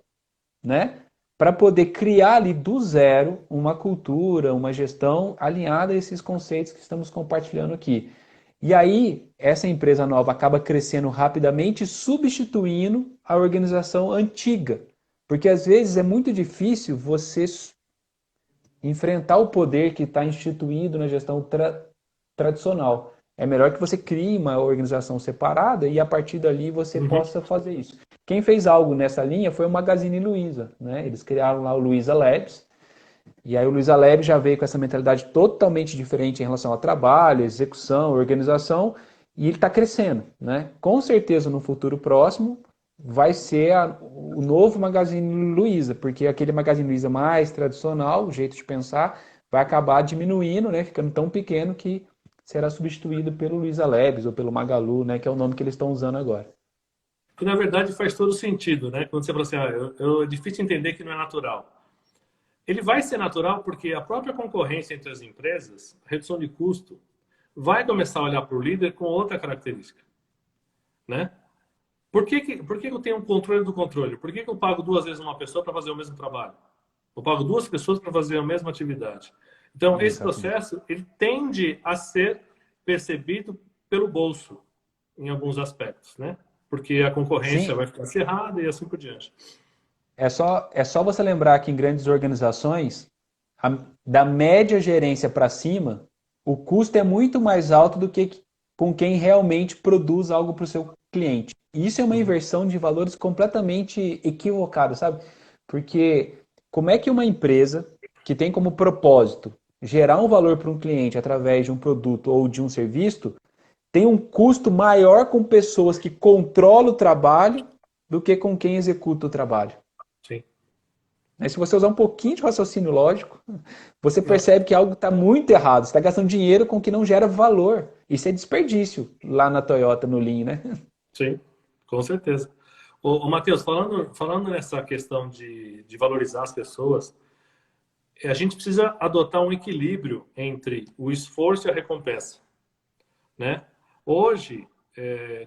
né? Para poder criar ali do zero uma cultura, uma gestão alinhada a esses conceitos que estamos compartilhando aqui. E aí, essa empresa nova acaba crescendo rapidamente, substituindo a organização antiga. Porque às vezes é muito difícil você enfrentar o poder que está instituído na gestão tradicional. É melhor que você crie uma organização separada e a partir dali você Uhum. possa fazer isso. Quem fez algo nessa linha foi o Magazine Luiza, né? Eles criaram lá o Luiza Labs, e aí o Luiza Labs já veio com essa mentalidade totalmente diferente em relação ao trabalho, execução, organização, e ele está crescendo, né? Com certeza no futuro próximo vai ser o novo Magazine Luiza, porque aquele Magazine Luiza mais tradicional, o jeito de pensar, vai acabar diminuindo, né? Ficando tão pequeno que será substituído pelo Luiza Labs ou pelo Magalu, né? Que é o nome que eles estão usando agora. Que na verdade faz todo sentido, né? Quando você fala assim, é difícil entender que não é natural. Ele vai ser natural porque a própria concorrência entre as empresas, a redução de custo, vai começar a olhar para o líder com outra característica, né? Por que eu tenho um controle do controle? Por que eu pago duas vezes uma pessoa para fazer o mesmo trabalho? Eu pago duas pessoas para fazer a mesma atividade. Então, esse Exatamente. processo ele tende a ser percebido pelo bolso em alguns aspectos, né? Porque a concorrência Sim, vai ficar cerrada e assim por diante. é só você lembrar que em grandes organizações, da média gerência para cima, o custo é muito mais alto do que com quem realmente produz algo para o seu cliente. E isso é uma Uhum. inversão de valores completamente equivocada, sabe? Porque como é que uma empresa que tem como propósito gerar um valor para um cliente através de um produto ou de um serviço tem um custo maior com pessoas que controlam o trabalho do que com quem executa o trabalho? Sim. Aí, se você usar um pouquinho de raciocínio lógico, você É. percebe que algo está muito errado. Você está gastando dinheiro com o que não gera valor. Isso é desperdício lá na Toyota, no Lean, né? Sim, com certeza. Matheus, falando nessa questão de valorizar as pessoas, a gente precisa adotar um equilíbrio entre o esforço e a recompensa, né? Hoje,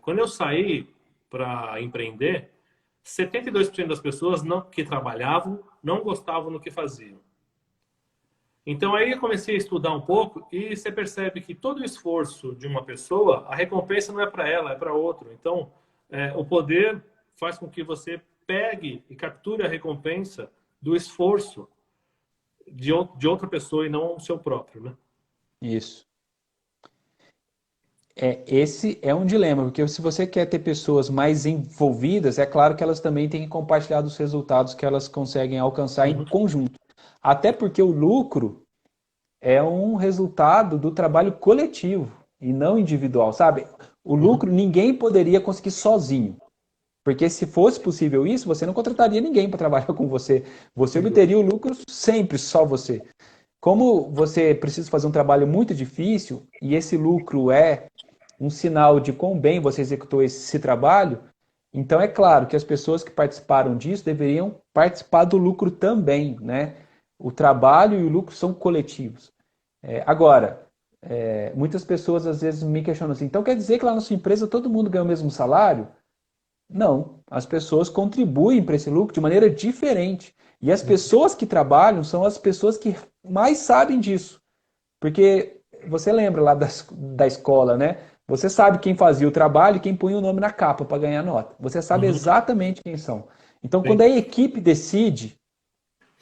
quando eu saí para empreender, 72% das pessoas que trabalhavam não gostavam do que faziam. Então aí eu comecei a estudar um pouco e você percebe que todo o esforço de uma pessoa, a recompensa não é para ela, é para outro. Então, o poder faz com que você pegue e capture a recompensa do esforço de outra pessoa e não o seu próprio, né? Isso. Esse é um dilema, porque se você quer ter pessoas mais envolvidas, é claro que elas também têm que compartilhar dos resultados que elas conseguem alcançar em Uhum, conjunto. Até porque o lucro é um resultado do trabalho coletivo e não individual, sabe? O uhum, lucro ninguém poderia conseguir sozinho. Porque se fosse possível isso, você não contrataria ninguém para trabalhar com você. Você sem dúvida. obteria o lucro sempre só você. Como você precisa fazer um trabalho muito difícil e esse lucro é um sinal de quão bem você executou esse trabalho, então é claro que as pessoas que participaram disso deveriam participar do lucro também, né? O trabalho e o lucro são coletivos. Agora, muitas pessoas às vezes me questionam assim, então quer dizer que lá na sua empresa todo mundo ganha o mesmo salário? Não, as pessoas contribuem para esse lucro de maneira diferente. E as Uhum, pessoas que trabalham são as pessoas que mais sabem disso. Porque você lembra lá da escola, né? Você sabe quem fazia o trabalho e quem punha o nome na capa para ganhar nota. Você sabe uhum, exatamente quem são. Então, quando sim. a equipe decide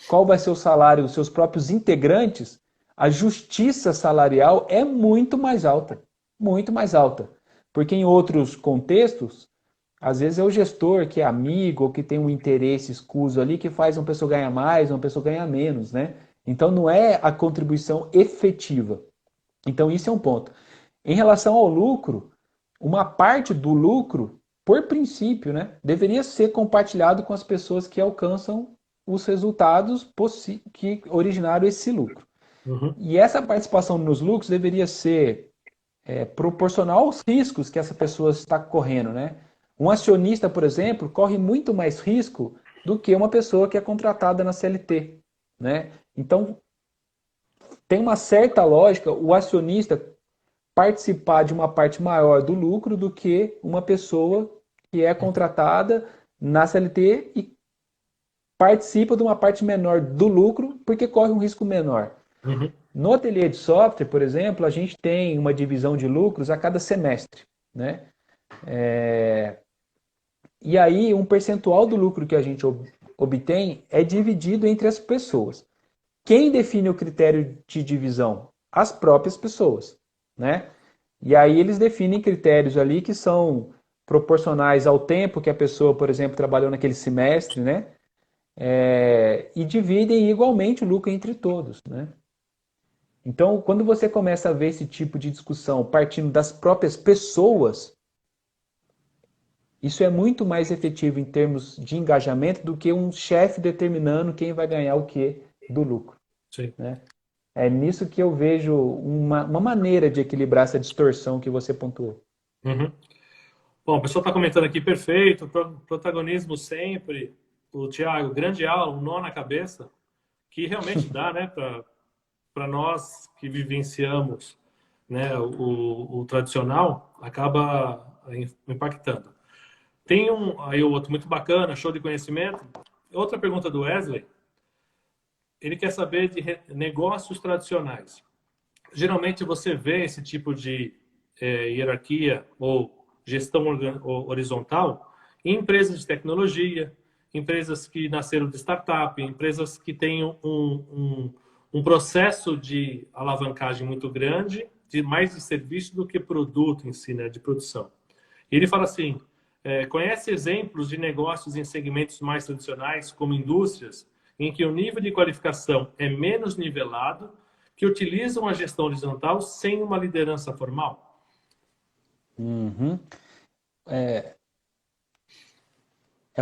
qual vai ser o salário dos seus próprios integrantes, a justiça salarial é muito mais alta. Muito mais alta. Porque em outros contextos, às vezes é o gestor que é amigo ou que tem um interesse escuso ali que faz uma pessoa ganhar mais, uma pessoa ganhar menos, né? Então não é a contribuição efetiva. Então isso é um ponto. Em relação ao lucro, uma parte do lucro, por princípio, né, deveria ser compartilhado com as pessoas que alcançam os resultados que originaram esse lucro. Uhum. E essa participação nos lucros deveria ser proporcional aos riscos que essa pessoa está correndo, né? Um acionista, por exemplo, corre muito mais risco do que uma pessoa que é contratada na CLT, né? Então, tem uma certa lógica o acionista participar de uma parte maior do lucro do que uma pessoa que é contratada na CLT e participa de uma parte menor do lucro porque corre um risco menor. Uhum. No ateliê de software, por exemplo, a gente tem uma divisão de lucros a cada semestre, né? E aí um percentual do lucro que a gente obtém é dividido entre as pessoas. Quem define o critério de divisão? As próprias pessoas, né? E aí eles definem critérios ali que são proporcionais ao tempo que a pessoa, por exemplo, trabalhou naquele semestre, né? E dividem igualmente o lucro entre todos, né? Então, quando você começa a ver esse tipo de discussão partindo das próprias pessoas, isso é muito mais efetivo em termos de engajamento do que um chefe determinando quem vai ganhar o que do lucro, Sim. né? É nisso que eu vejo uma maneira de equilibrar essa distorção que você pontuou. Uhum. Bom, o pessoal está comentando aqui, perfeito, protagonismo sempre. O Thiago, grande aula, um nó na cabeça, que realmente dá, né, para nós que vivenciamos, né, o tradicional, acaba impactando. Tem aí o outro muito bacana, show de conhecimento. Outra pergunta do Wesley, ele quer saber de negócios tradicionais. Geralmente você vê esse tipo de hierarquia ou gestão horizontal em empresas de tecnologia, empresas que nasceram de startup, empresas que têm um processo de alavancagem muito grande, mais de serviço do que produto em si, né, de produção. E ele fala assim, conhece exemplos de negócios em segmentos mais tradicionais, como indústrias, em que o nível de qualificação é menos nivelado, que utilizam a gestão horizontal sem uma liderança formal? Uhum. É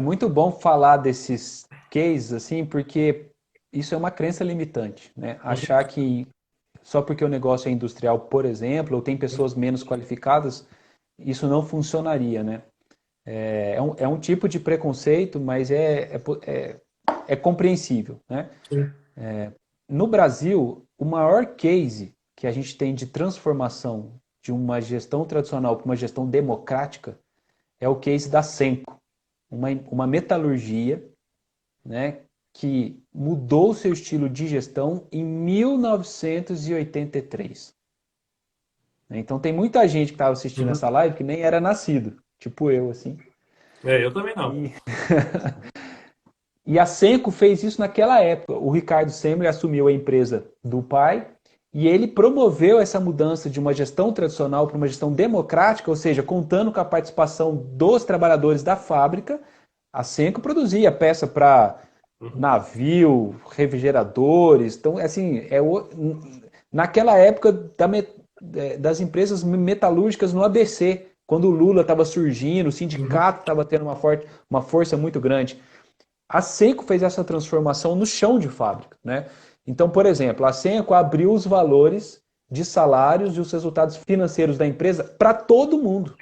muito bom falar desses cases assim, porque isso é uma crença limitante, né? Achar que só porque o negócio é industrial, por exemplo, ou tem pessoas menos qualificadas, isso não funcionaria, né? É um tipo de preconceito, mas é compreensível, né? Sim. No Brasil, o maior case que a gente tem de transformação de uma gestão tradicional para uma gestão democrática é o case da Senco, uma metalurgia, né, que mudou seu estilo de gestão em 1983. Então tem muita gente que estava assistindo Uhum. essa live que nem era nascido, tipo eu, assim. Eu também não. E, e a Senco fez isso naquela época. O Ricardo Semler assumiu a empresa do pai e ele promoveu essa mudança de uma gestão tradicional para uma gestão democrática, ou seja, contando com a participação dos trabalhadores da fábrica. A Senco produzia peça para Uhum. navio, refrigeradores. Então, assim, naquela época das empresas metalúrgicas no ABC, quando o Lula estava surgindo, o Uhum. sindicato estava tendo uma força muito grande. A Senco fez essa transformação no chão de fábrica, né? Então, por exemplo, a Senco abriu os valores de salários e os resultados financeiros da empresa para todo mundo.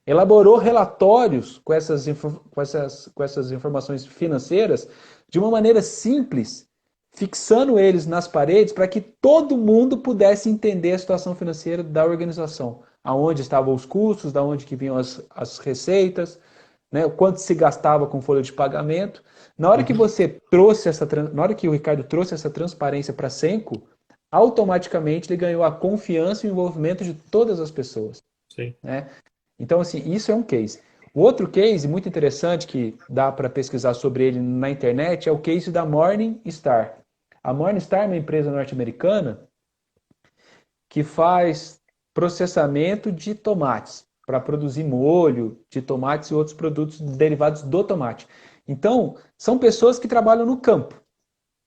Elaborou relatórios com essas informações financeiras de uma maneira simples, fixando eles nas paredes para que todo mundo pudesse entender a situação financeira da organização, aonde estavam os custos, da onde que vinham as receitas, né, o quanto se gastava com folha de pagamento. Na hora que Uhum. na hora que o Ricardo trouxe essa transparência para a Senco, automaticamente ele ganhou a confiança e o envolvimento de todas as pessoas, Sim. né? Então, assim, isso é um case. O outro case muito interessante que dá para pesquisar sobre ele na internet é o case da Morningstar. A Morningstar é uma empresa norte-americana que faz processamento de tomates para produzir molho de tomates e outros produtos derivados do tomate. Então, são pessoas que trabalham no campo,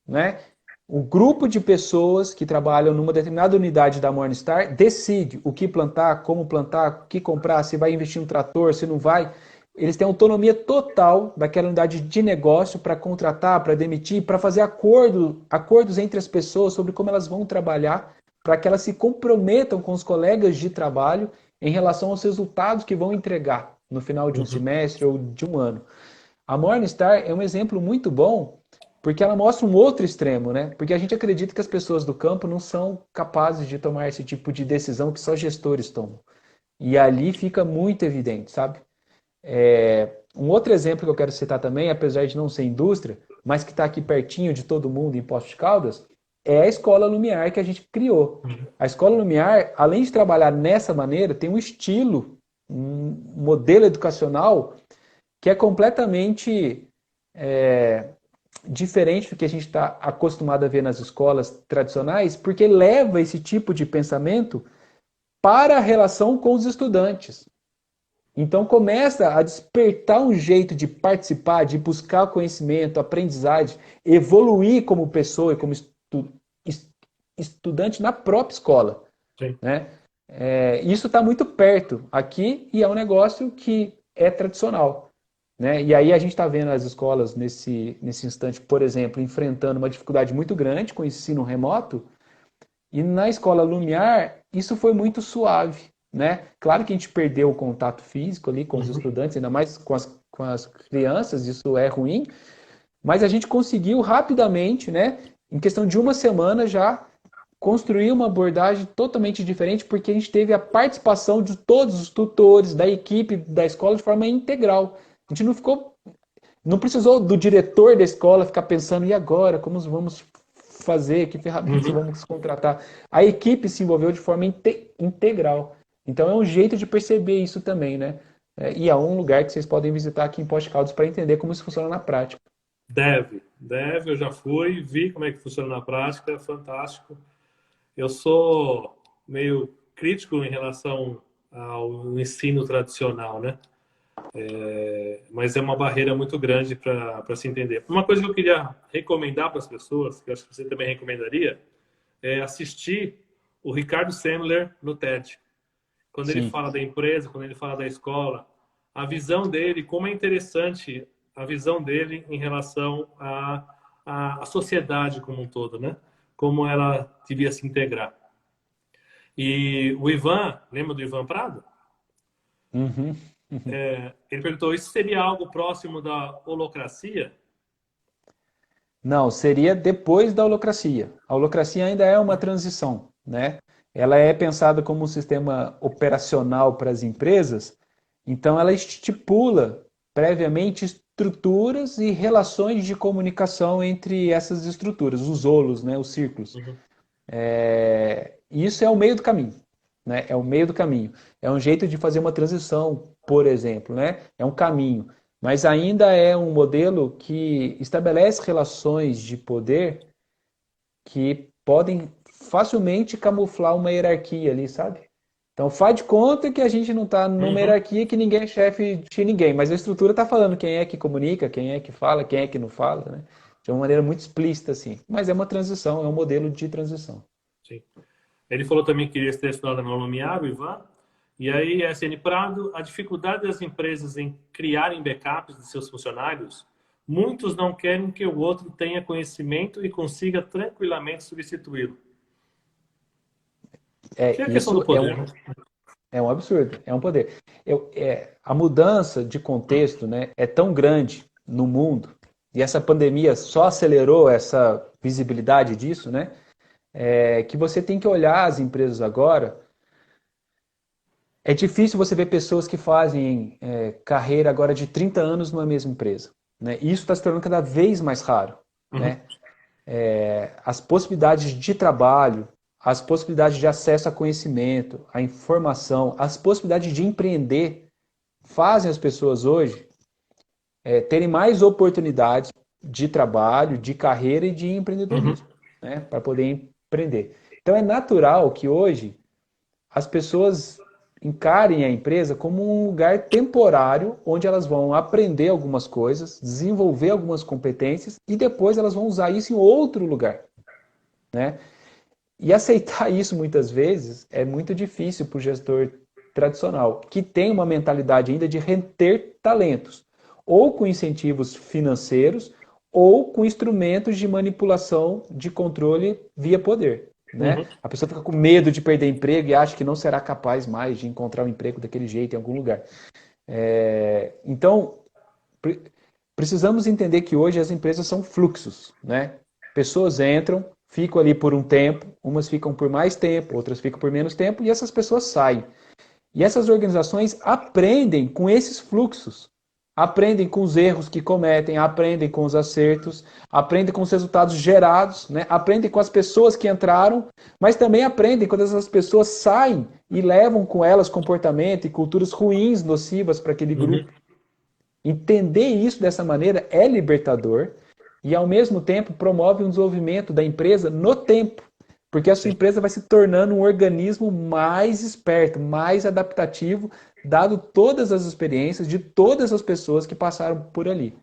né? O grupo de pessoas que trabalham numa determinada unidade da Morningstar decide o que plantar, como plantar, o que comprar, se vai investir no trator, se não vai. eles têm autonomia total daquela unidade de negócio para contratar, para demitir, para fazer acordos entre as pessoas sobre como elas vão trabalhar, para que elas se comprometam com os colegas de trabalho em relação aos resultados que vão entregar no final de um Uhum. semestre ou de um ano. A Morningstar é um exemplo muito bom porque ela mostra um outro extremo, né? Porque a gente acredita que as pessoas do campo não são capazes de tomar esse tipo de decisão que só gestores tomam. E ali fica muito evidente, sabe? Um outro exemplo que eu quero citar também, apesar de não ser indústria, mas que está aqui pertinho de todo mundo em Poços de Caldas, é a Escola Lumiar que a gente criou. A Escola Lumiar, além de trabalhar nessa maneira, tem um estilo, um modelo educacional que é completamente diferente do que a gente está acostumado a ver nas escolas tradicionais, porque leva esse tipo de pensamento para a relação com os estudantes. Então começa a despertar um jeito de participar, de buscar conhecimento, aprendizagem, evoluir como pessoa e como estudante na própria escola, Sim. né? Isso está muito perto aqui e é um negócio que é tradicional, né? E aí a gente está vendo as escolas nesse instante, por exemplo, enfrentando uma dificuldade muito grande com o ensino remoto, e na escola Lumiar, isso foi muito suave, né? Claro que a gente perdeu o contato físico ali com os Uhum. estudantes, ainda mais com as crianças, isso é ruim, mas a gente conseguiu rapidamente, né? Em questão de uma semana já construir uma abordagem totalmente diferente, porque a gente teve a participação de todos os tutores, da equipe da escola de forma integral. A gente não precisou do diretor da escola ficar pensando, e agora, como vamos fazer, que ferramentas Uhum. vamos contratar. A equipe se envolveu de forma integral. Então é um jeito de perceber isso também, né? E é um lugar que vocês podem visitar aqui em Poços de Caldas para entender como isso funciona na prática. Deve, eu já fui, vi como é que funciona na prática, é fantástico. Eu sou meio crítico em relação ao ensino tradicional, né? Mas é uma barreira muito grande para se entender. Uma coisa que eu queria recomendar para as pessoas, que eu acho que você também recomendaria, é assistir o Ricardo Sandler no TED. Quando ele Sim. fala da empresa, quando ele fala da escola, a visão dele, como é interessante a visão dele em relação à sociedade como um todo, né? Como ela devia se integrar. E o Ivan, lembra do Ivan Prado? Uhum. Ele perguntou: isso seria algo próximo da holocracia? Não, seria depois da holocracia. A holocracia ainda é uma transição, né? Ela é pensada como um sistema operacional para as empresas, então ela estipula previamente estruturas e relações de comunicação entre essas estruturas, os holos, né, os círculos. Uhum. Isso é o meio do caminho, né? É o meio do caminho. É um jeito de fazer uma transição, por exemplo, né? É um caminho, mas ainda é um modelo que estabelece relações de poder que podem facilmente camuflar uma hierarquia ali, sabe? Então faz de conta que a gente não está numa Uhum. hierarquia que ninguém é chefe de ninguém, mas a estrutura está falando quem é que comunica, quem é que fala, quem é que não fala, né? De uma maneira muito explícita, assim. Mas é uma transição, é um modelo de transição. Sim. Ele falou também que queria ter estudado no Lumiar, o Ivan. E aí, SN Prado, a dificuldade das empresas em criarem backups de seus funcionários, muitos não querem que o outro tenha conhecimento e consiga tranquilamente substituí-lo. Que é a questão do Isso poder, né? é um absurdo, é um poder. A mudança de contexto, né, é tão grande no mundo, e essa pandemia só acelerou essa visibilidade disso, né, que você tem que olhar as empresas agora. É difícil você ver pessoas que fazem carreira agora de 30 anos numa mesma empresa, né, e isso está se tornando cada vez mais raro, Uhum. né. As possibilidades de trabalho, as possibilidades de acesso a conhecimento, a informação, as possibilidades de empreender fazem as pessoas hoje terem mais oportunidades de trabalho, de carreira e de Uhum. empreendedorismo, né, para poder empreender. Então é natural que hoje as pessoas encarem a empresa como um lugar temporário onde elas vão aprender algumas coisas, desenvolver algumas competências e depois elas vão usar isso em outro lugar, né? E aceitar isso muitas vezes é muito difícil para o gestor tradicional, que tem uma mentalidade ainda de reter talentos, ou com incentivos financeiros, ou com instrumentos de manipulação de controle via poder. Né? Uhum. A pessoa fica com medo de perder emprego e acha que não será capaz mais de encontrar um emprego daquele jeito em algum lugar. Então, precisamos entender que hoje as empresas são fluxos. Né? Pessoas entram, ficam ali por um tempo, umas ficam por mais tempo, outras ficam por menos tempo, e essas pessoas saem. E essas organizações aprendem com esses fluxos. Aprendem com os erros que cometem, aprendem com os acertos, aprendem com os resultados gerados, né? Aprendem com as pessoas que entraram, mas também aprendem quando essas pessoas saem e levam com elas comportamento e culturas ruins, nocivas para aquele Uhum. grupo. Entender isso dessa maneira é libertador e, ao mesmo tempo, promove um desenvolvimento da empresa no tempo. Porque a sua Sim. empresa vai se tornando um organismo mais esperto, mais adaptativo, dado todas as experiências de todas as pessoas que passaram por ali.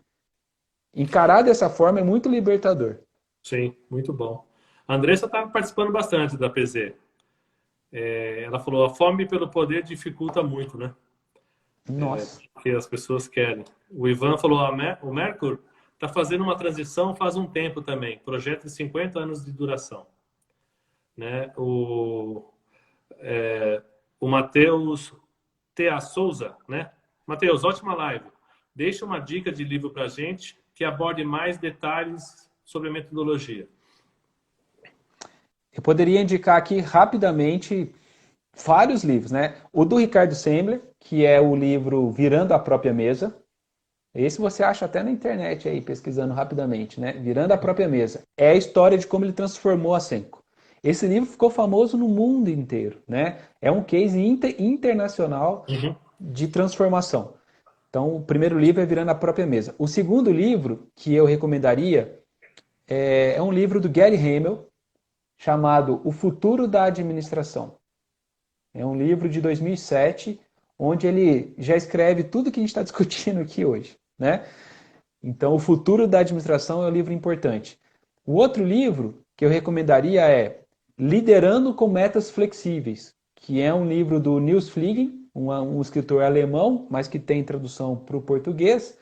Encarar dessa forma é muito libertador. Sim, muito bom. A Andressa está participando bastante da PZ. Ela falou, a fome pelo poder dificulta muito, né? Nossa. Porque as pessoas querem. O Ivan falou, o Mercur está fazendo uma transição faz um tempo também. Projeto de 50 anos de duração. Né? O Matheus Tea Souza, né? Matheus, ótima live. Deixa uma dica de livro para a gente que aborde mais detalhes sobre a metodologia. Eu poderia indicar aqui rapidamente vários livros, né? O do Ricardo Semler, que é o livro Virando a Própria Mesa. Esse você acha até na internet aí, pesquisando rapidamente, né? Virando a Própria Mesa. É a história de como ele transformou a Senco. Esse livro ficou famoso no mundo inteiro, né? É um case internacional Uhum. de transformação. Então, o primeiro livro é Virando a Própria Mesa. O segundo livro que eu recomendaria é um livro do Gary Hamel, chamado O Futuro da Administração. É um livro de 2007, onde ele já escreve tudo que a gente está discutindo aqui hoje, né? Então, O Futuro da Administração é um livro importante. O outro livro que eu recomendaria é Liderando com Metas Flexíveis, que é um livro do Nils Fliegen, um escritor alemão, mas que tem tradução para o português,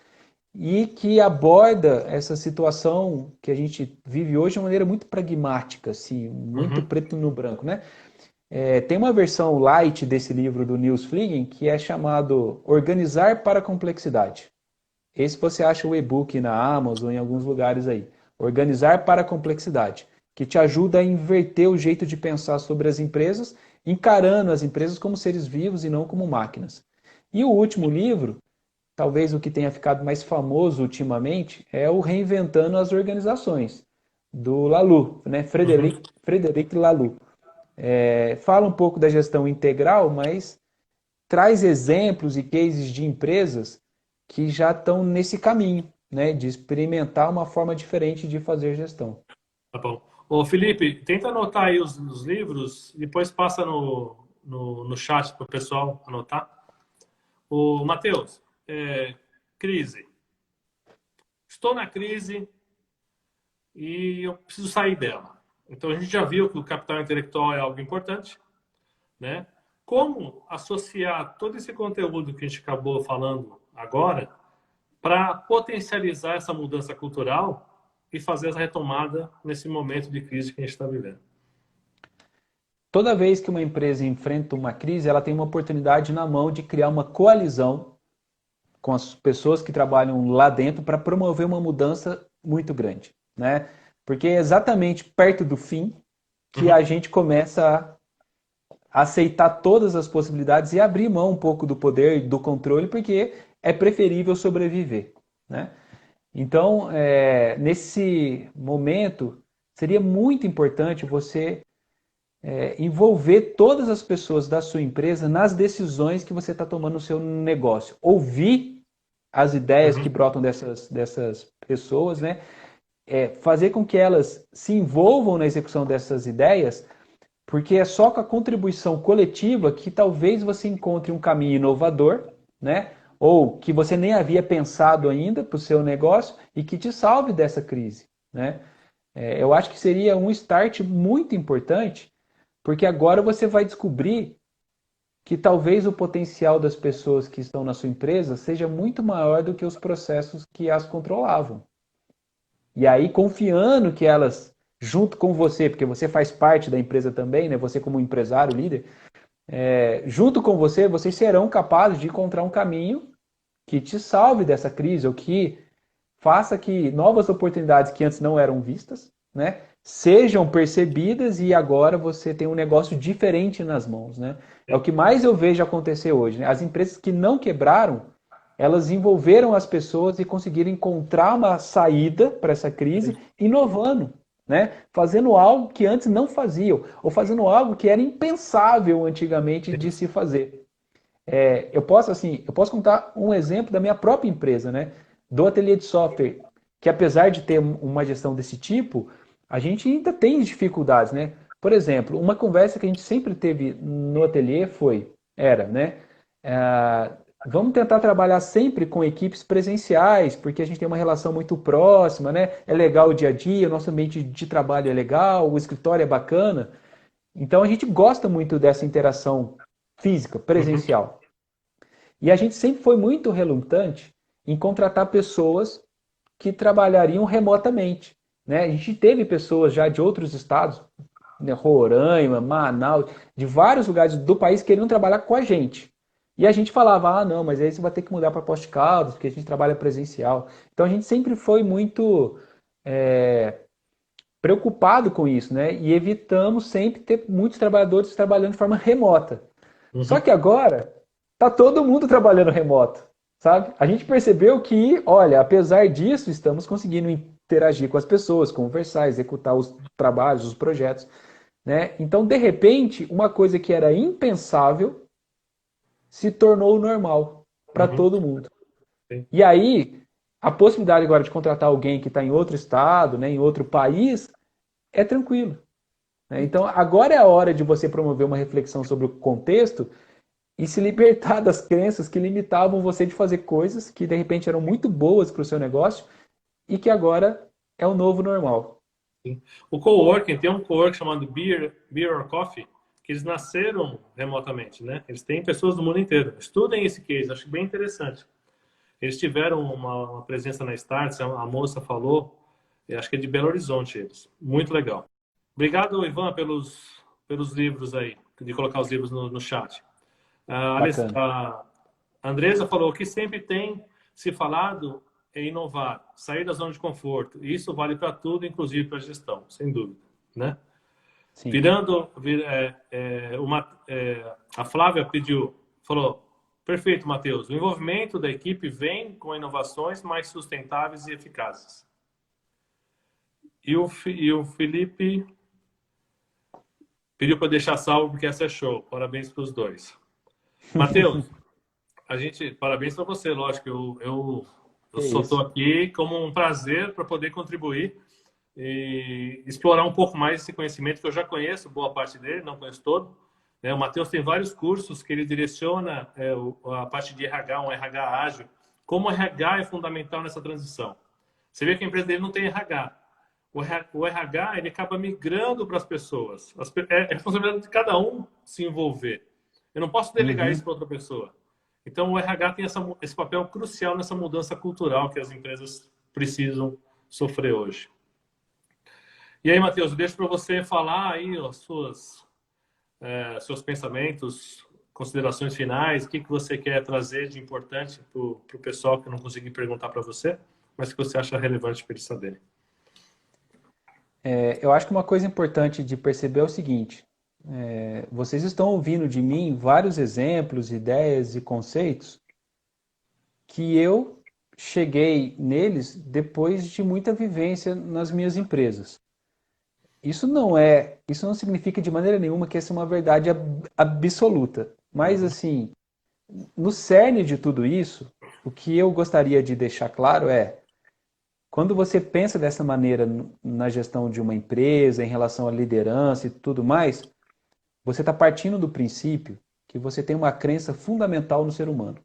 e que aborda essa situação que a gente vive hoje de uma maneira muito pragmática, assim, muito Uhum. preto no branco, né? Tem uma versão light desse livro do Nils Fliegen que é chamado Organizar para a Complexidade. Esse você acha o e-book na Amazon, em alguns lugares aí. Organizar para a Complexidade, que te ajuda a inverter o jeito de pensar sobre as empresas, encarando as empresas como seres vivos e não como máquinas. E o último livro, talvez o que tenha ficado mais famoso ultimamente, é o Reinventando as Organizações, do Laloux, né? Uhum. Frederic Laloux. Fala um pouco da gestão integral, mas traz exemplos e cases de empresas que já estão nesse caminho, né, de experimentar uma forma diferente de fazer gestão. Tá bom. Ô, Felipe, tenta anotar aí os livros, depois passa no chat para o pessoal anotar. O Matheus, crise. Estou na crise e eu preciso sair dela. Então, a gente já viu que o capital intelectual é algo importante, né? Como associar todo esse conteúdo que a gente acabou falando agora para potencializar essa mudança cultural e fazer essa retomada nesse momento de crise que a gente está vivendo? Toda vez que uma empresa enfrenta uma crise, ela tem uma oportunidade na mão de criar uma coalizão com as pessoas que trabalham lá dentro para promover uma mudança muito grande, né? Porque é exatamente perto do fim que a Uhum. gente começa a aceitar todas as possibilidades e abrir mão um pouco do poder e do controle, porque é preferível sobreviver, né? Então, nesse momento, seria muito importante você envolver todas as pessoas da sua empresa nas decisões que você está tomando no seu negócio. Ouvir as ideias que Uhum. brotam dessas pessoas, né? Fazer com que elas se envolvam na execução dessas ideias, porque é só com a contribuição coletiva que talvez você encontre um caminho inovador, né? Ou que você nem havia pensado ainda para o seu negócio e que te salve dessa crise, né? Eu acho que seria um start muito importante, porque agora você vai descobrir que talvez o potencial das pessoas que estão na sua empresa seja muito maior do que os processos que as controlavam. E aí, confiando que elas, junto com você, porque você faz parte da empresa também, né? Você como empresário, líder, junto com você, vocês serão capazes de encontrar um caminho que te salve dessa crise, ou que faça que novas oportunidades que antes não eram vistas, né, sejam percebidas e agora você tem um negócio diferente nas mãos, né? É o que mais eu vejo acontecer hoje, né? As empresas que não quebraram, elas envolveram as pessoas e conseguiram encontrar uma saída para essa crise, inovando, né? Fazendo algo que antes não faziam, ou fazendo algo que era impensável antigamente de se fazer. Eu posso contar um exemplo da minha própria empresa, né? Do ateliê de software, que apesar de ter uma gestão desse tipo, a gente ainda tem dificuldades, né? Por exemplo, uma conversa que a gente sempre teve no ateliê né? é, Vamos tentar trabalhar sempre com equipes presenciais, porque a gente tem uma relação muito próxima, né? É legal o dia a dia, o nosso ambiente de trabalho é legal, o escritório é bacana. Então a gente gosta muito dessa interação física, Uhum. presencial. E a gente sempre foi muito relutante em contratar pessoas que trabalhariam remotamente, né? A gente teve pessoas já de outros estados, né, Roraima, Manaus, de vários lugares do país querendo trabalhar com a gente. E a gente falava, ah, não, mas aí você vai ter que mudar para Poços de Caldas, porque a gente trabalha presencial. Então a gente sempre foi muito é, preocupado com isso, né? E evitamos sempre ter muitos trabalhadores trabalhando de forma remota. Só Uhum. que agora tá todo mundo trabalhando remoto, sabe? A gente percebeu que, olha, apesar disso, estamos conseguindo interagir com as pessoas, conversar, executar os trabalhos, os projetos, né? Então, de repente, uma coisa que era impensável se tornou normal para Uhum. todo mundo. Sim. E aí, a possibilidade agora de contratar alguém que está em outro estado, né, em outro país, é tranquilo, né? Então, agora é a hora de você promover uma reflexão sobre o contexto e se libertar das crenças que limitavam você de fazer coisas que de repente eram muito boas para o seu negócio e que agora é o novo normal. Sim. O coworking, tem um coworking chamado Beer or Coffee, que eles nasceram remotamente, né? Eles têm pessoas do mundo inteiro. Estudem esse case, acho bem interessante. Eles tiveram uma presença na Starts, a moça falou, eu acho que é de Belo Horizonte eles. Muito legal. Obrigado, Ivan, pelos livros aí, de colocar os livros no chat. Bacana. A Andresa falou que sempre tem se falado em inovar, sair da zona de conforto. E isso vale para tudo, inclusive para a gestão, sem dúvida, né? Sim. Virando, a Flávia falou, perfeito, Matheus. O envolvimento da equipe vem com inovações mais sustentáveis e eficazes. E o Felipe pediu para deixar salvo porque essa é show. Parabéns para os dois. Matheus, parabéns para você, lógico. Eu É só estou isso. aqui como um prazer para poder contribuir e explorar um pouco mais esse conhecimento que eu já conheço, boa parte dele, não conheço todo. Né? O Matheus tem vários cursos que ele direciona a parte de RH, um RH ágil. Como o RH é fundamental nessa transição. Você vê que a empresa dele não tem RH. O RH ele acaba migrando para as pessoas. É responsabilidade de cada um se envolver. Eu não posso delegar isso Uhum. para outra pessoa. Então, o RH tem esse papel crucial nessa mudança cultural que as empresas precisam sofrer hoje. E aí, Matheus, eu deixo para você falar aí os seus pensamentos, considerações finais, o que você quer trazer de importante para o pessoal que eu não consegui perguntar para você, mas que você acha relevante para eles saberem. Eu acho que uma coisa importante de perceber é o seguinte: vocês estão ouvindo de mim vários exemplos, ideias e conceitos que eu cheguei neles depois de muita vivência nas minhas empresas. Isso não significa de maneira nenhuma que essa é uma verdade absoluta. Mas Uhum. assim, no cerne de tudo isso, o que eu gostaria de deixar claro é, quando você pensa dessa maneira na gestão de uma empresa, em relação à liderança e tudo mais, você está partindo do princípio que você tem uma crença fundamental no ser humano.